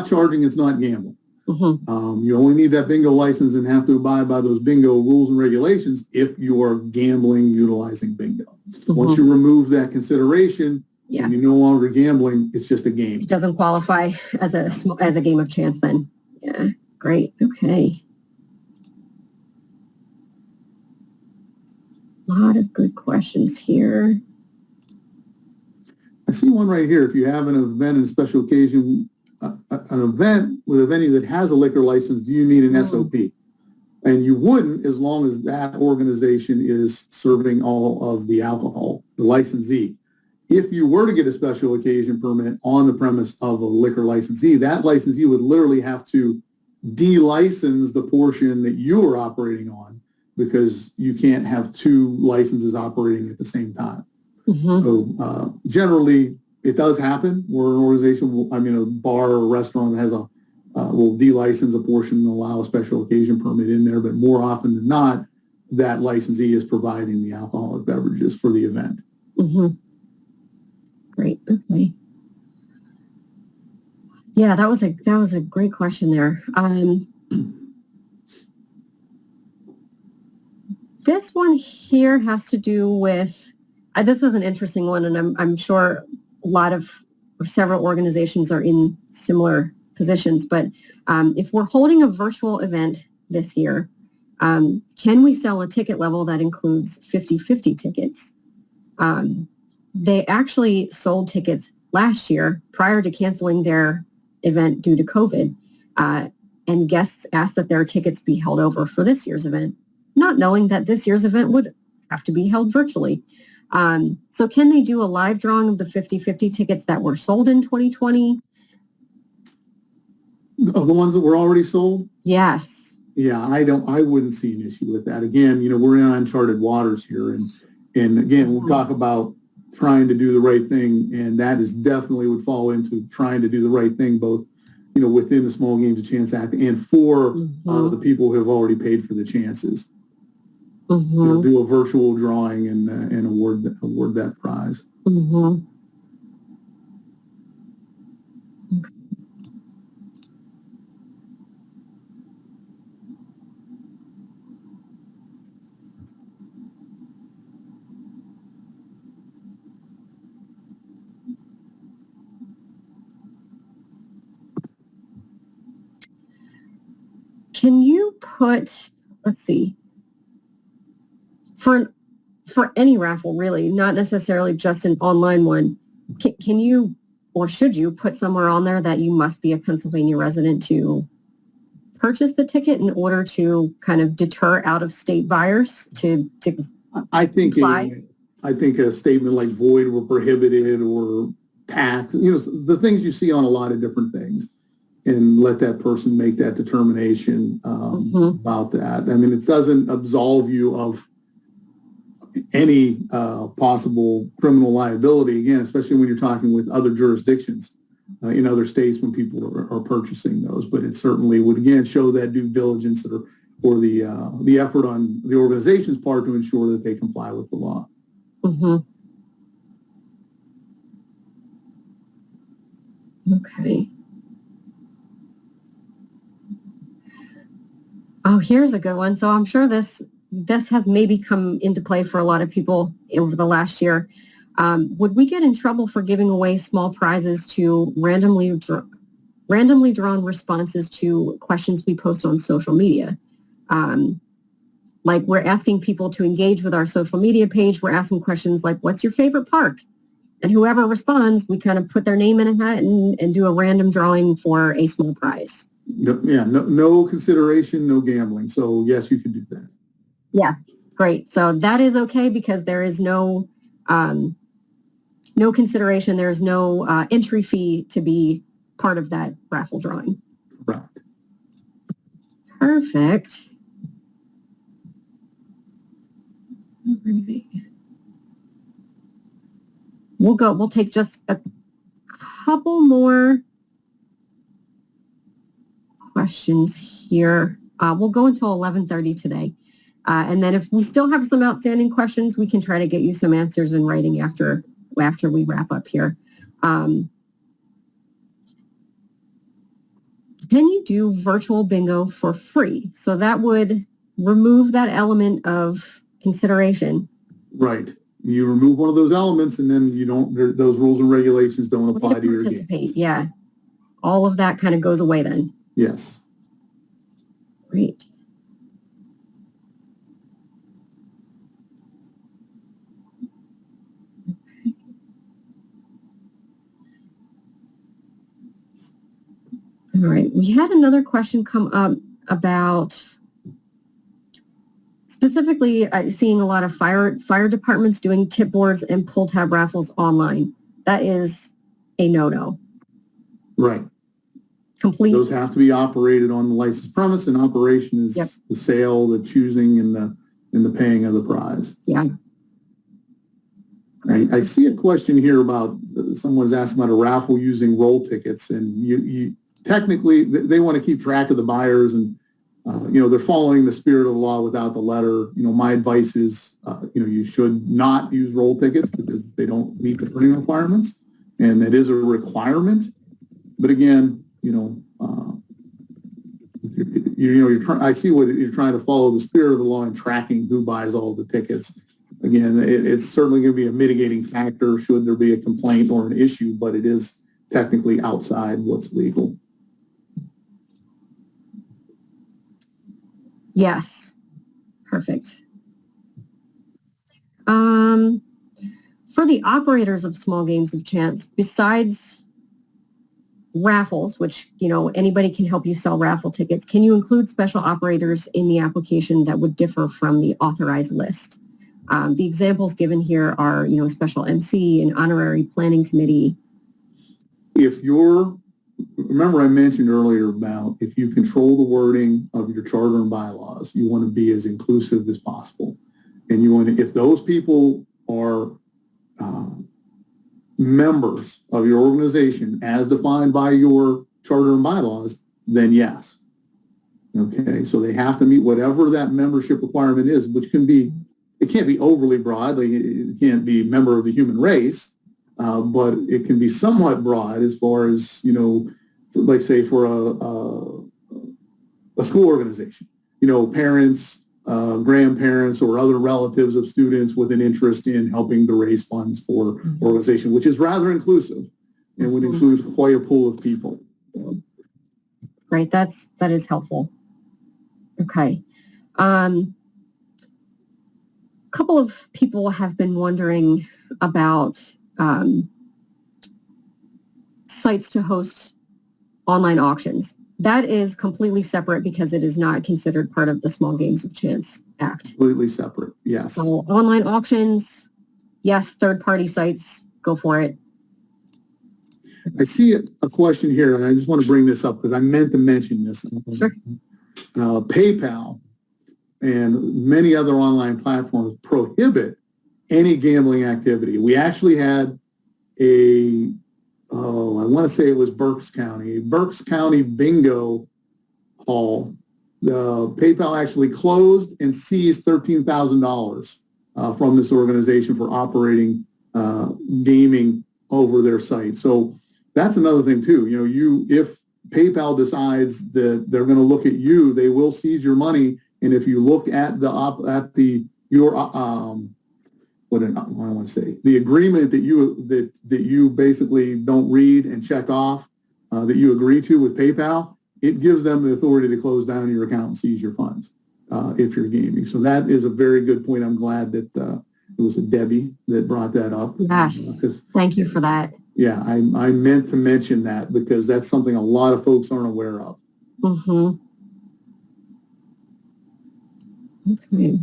[SPEAKER 2] charging, it's not gambling. You only need that bingo license and have to abide by those bingo rules and regulations if you are gambling utilizing bingo. Once you remove that consideration, and you're no longer gambling, it's just a game.
[SPEAKER 1] It doesn't qualify as a game of chance then. Yeah, great. Okay. A lot of good questions here.
[SPEAKER 2] I see one right here. If you have an event and a special occasion, an event with a venue that has a liquor license, do you need an SOP? And you wouldn't, as long as that organization is serving all of the alcohol, the licensee. If you were to get a special occasion permit on the premise of a liquor licensee, that licensee would literally have to de-license the portion that you are operating on, because you can't have two licenses operating at the same time.
[SPEAKER 1] Mm-hmm.
[SPEAKER 2] So generally, it does happen where an organization, a bar or a restaurant has will de-license a portion and allow a special occasion permit in there, but more often than not, that licensee is providing the alcoholic beverages for the event.
[SPEAKER 1] Mm-hmm. Great. Okay. Yeah, that was a great question there. This one here has to do with, this is an interesting one, and I'm sure several organizations are in similar positions, but if we're holding a virtual event this year, can we sell a ticket level that includes 50/50 tickets? They actually sold tickets last year prior to canceling their event due to COVID, and guests asked that their tickets be held over for this year's event, not knowing that this year's event would have to be held virtually. So can they do a live drawing of the 50/50 tickets that were sold in 2020?
[SPEAKER 2] Of the ones that were already sold?
[SPEAKER 1] Yes.
[SPEAKER 2] Yeah, I wouldn't see an issue with that. Again, we're in uncharted waters here. And again, we'll talk about trying to do the right thing. And that is definitely would fall into trying to do the right thing, both, within the Small Games of Chance Act and for the people who have already paid for the chances.
[SPEAKER 1] Mm-hmm.
[SPEAKER 2] Do a virtual drawing and award that prize.
[SPEAKER 1] Mm-hmm. Okay. Can you put, let's see, for any raffle, really, not necessarily just an online one, can you or should you put somewhere on there that you must be a Pennsylvania resident to purchase the ticket in order to kind of deter out-of-state buyers to
[SPEAKER 2] I think
[SPEAKER 1] apply?
[SPEAKER 2] I think a statement like void or prohibited or tax, the things you see on a lot of different things, and let that person make that determination about that. It doesn't absolve you of any possible criminal liability, again, especially when you're talking with other jurisdictions in other states when people are purchasing those. But it certainly would, again, show that due diligence or the effort on the organization's part to ensure that they comply with the law.
[SPEAKER 1] Mm-hmm. Okay. Oh, here's a good one. So I'm sure this has maybe come into play for a lot of people over the last year. Would we get in trouble for giving away small prizes to randomly drawn responses to questions we post on social media? Like, we're asking people to engage with our social media page. We're asking questions like, what's your favorite park? And whoever responds, we kind of put their name in a hat and do a random drawing for a small prize.
[SPEAKER 2] No consideration, no gambling. So yes, you can do that.
[SPEAKER 1] Yeah, great. So that is okay because there is no consideration. There's no entry fee to be part of that raffle drawing.
[SPEAKER 2] Right.
[SPEAKER 1] Perfect. We'll take just a couple more questions here. We'll go until 11:30 today. And then if we still have some outstanding questions, we can try to get you some answers in writing after we wrap up here. Can you do virtual bingo for free? So that would remove that element of consideration.
[SPEAKER 2] Right. You remove one of those elements and then those rules and regulations don't apply to your game.
[SPEAKER 1] Yeah. All of that kind of goes away then.
[SPEAKER 2] Yes.
[SPEAKER 1] Great. All right, we had another question come up about specifically seeing a lot of fire departments doing tip boards and pull tab raffles online. That is a no-no.
[SPEAKER 2] Right.
[SPEAKER 1] Complete.
[SPEAKER 2] Those have to be operated on the licensed premise, and operation is the sale, the choosing, and the paying of the prize.
[SPEAKER 1] Yeah.
[SPEAKER 2] I see a question here about someone's asking about a raffle using roll tickets, and you technically they want to keep track of the buyers, and they're following the spirit of the law without the letter. My advice is you should not use roll tickets because they don't meet the printing requirements, and that is a requirement. But again, I see what you're trying to follow the spirit of the law and tracking who buys all the tickets. Again, it's certainly going to be a mitigating factor should there be a complaint or an issue, but it is technically outside what's legal.
[SPEAKER 1] Yes. Perfect. For the operators of small games of chance, besides raffles, which, anybody can help you sell raffle tickets, can you include special operators in the application that would differ from the authorized list? The examples given here are, special MC, an honorary planning committee.
[SPEAKER 2] Remember I mentioned earlier about if you control the wording of your charter and bylaws, you want to be as inclusive as possible. And you want to, if those people are members of your organization as defined by your charter and bylaws, then yes. Okay, so they have to meet whatever that membership requirement is, which it can't be overly broad. Like it can't be member of the human race, but it can be somewhat broad as far as, like say for a school organization, parents, grandparents, or other relatives of students with an interest in helping to raise funds for organization, which is rather inclusive and would include quite a pool of people.
[SPEAKER 1] Right, that is helpful. Okay. Couple of people have been wondering about sites to host online auctions. That is completely separate because it is not considered part of the Small Games of Chance Act.
[SPEAKER 2] Completely separate, yes.
[SPEAKER 1] So online auctions, yes, third-party sites, go for it.
[SPEAKER 2] I see a question here, and I just want to bring this up because I meant to mention this.
[SPEAKER 1] Sure.
[SPEAKER 2] PayPal and many other online platforms prohibit any gambling activity. We actually had I want to say it was Berks County bingo hall. The PayPal actually closed and seized $13,000 from this organization for operating gaming over their site. So that's another thing too. If PayPal decides that they're going to look at you, they will seize your money. And if you look at the agreement that you basically don't read and check off that you agree to with PayPal, it gives them the authority to close down your account and seize your funds if you're gaming. So that is a very good point. I'm glad that it was Debbie that brought that up.
[SPEAKER 1] Yes, thank you for that.
[SPEAKER 2] Yeah, I meant to mention that because that's something a lot of folks aren't aware of.
[SPEAKER 1] Mm-hmm. Okay.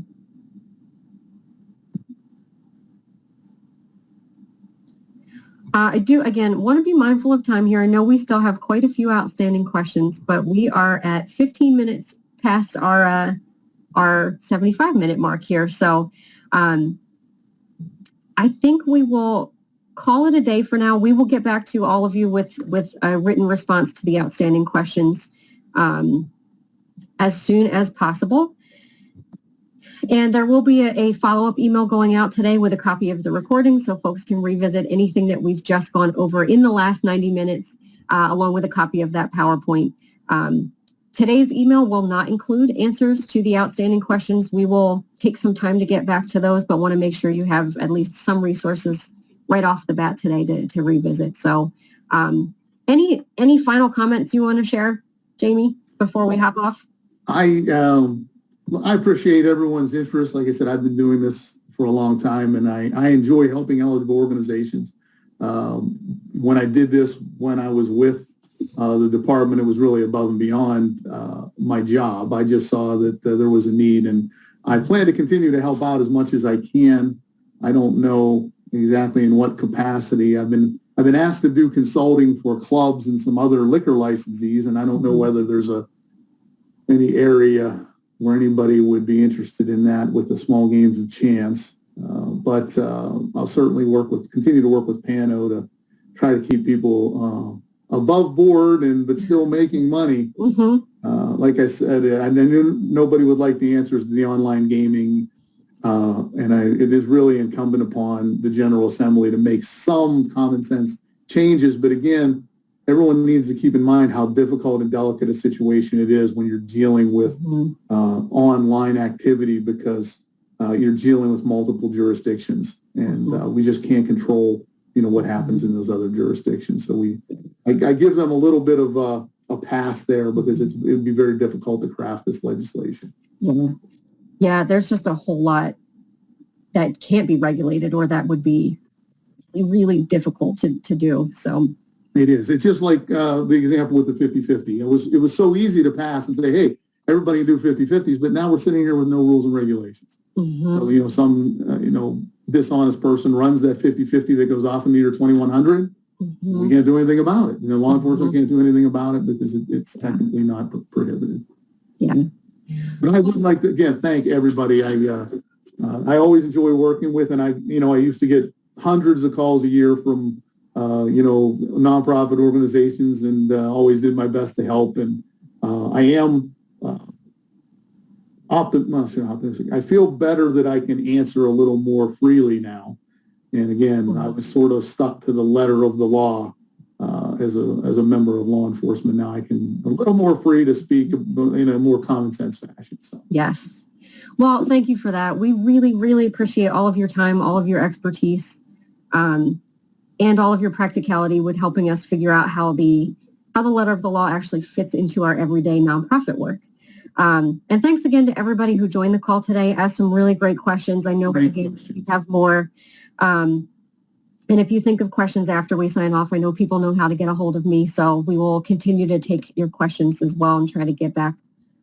[SPEAKER 1] I do, again, want to be mindful of time here. I know we still have quite a few outstanding questions, but we are at 15 minutes past our 75-minute mark here. So I think we will call it a day for now. We will get back to all of you with a written response to the outstanding questions as soon as possible. And there will be a follow-up email going out today with a copy of the recording so folks can revisit anything that we've just gone over in the last 90 minutes, along with a copy of that PowerPoint. Today's email will not include answers to the outstanding questions. We will take some time to get back to those, but want to make sure you have at least some resources right off the bat today to revisit. So any final comments you want to share, Jamie, before we hop off?
[SPEAKER 2] I appreciate everyone's interest. Like I said, I've been doing this for a long time, and I enjoy helping eligible organizations. When I did this, when I was with the department, it was really above and beyond my job. I just saw that there was a need, and I plan to continue to help out as much as I can. I don't know exactly in what capacity. I've been asked to do consulting for clubs and some other liquor licensees, and I don't know whether there's any area where anybody would be interested in that with the small games of chance. But I'll certainly continue to work with Pano to try to keep people above board but still making money. Like I said, I knew nobody would like the answers to the online gaming. It is really incumbent upon the General Assembly to make some common sense changes. But again, everyone needs to keep in mind how difficult and delicate a situation it is when you're dealing with online activity, because you're dealing with multiple jurisdictions, and we just can't control, what happens in those other jurisdictions. So I give them a little bit of a pass there, because it would be very difficult to craft this legislation.
[SPEAKER 1] Yeah, there's just a whole lot that can't be regulated, or that would be really difficult to do. So
[SPEAKER 2] it is. It's just like the example with the 50-50. It was so easy to pass and say, hey, everybody can do 50-50s, but now we're sitting here with no rules and regulations. So, some, dishonest person runs that 50-50 that goes off a meter 2100. We can't do anything about it. Law enforcement can't do anything about it because it's technically not prohibited.
[SPEAKER 1] Yeah.
[SPEAKER 2] But I would like to, again, thank everybody. I always enjoy working with, and I used to get hundreds of calls a year from, nonprofit organizations, and always did my best to help. And I am optimistic. I feel better that I can answer a little more freely now. And again, I was sort of stuck to the letter of the law as a member of law enforcement. Now I can a little more free to speak in a more common sense fashion. So.
[SPEAKER 1] Yes. Well, thank you for that. We really, really appreciate all of your time, all of your expertise, and all of your practicality with helping us figure out how the letter of the law actually fits into our everyday nonprofit work. And thanks again to everybody who joined the call today, asked some really great questions. I know we have more. And if you think of questions after we sign off, I know people know how to get a hold of me. So we will continue to take your questions as well and try to get back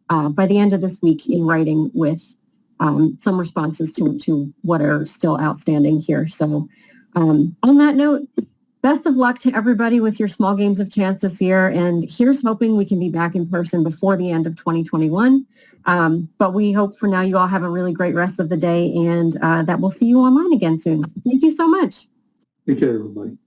[SPEAKER 1] by the end of this week in writing with some responses to what are still outstanding here. So on that note, best of luck to everybody with your small games of chance this year. And here's hoping we can be back in person before the end of 2021. But we hope for now you all have a really great rest of the day, and that we'll see you online again soon. Thank you so much.
[SPEAKER 2] Take care, everybody.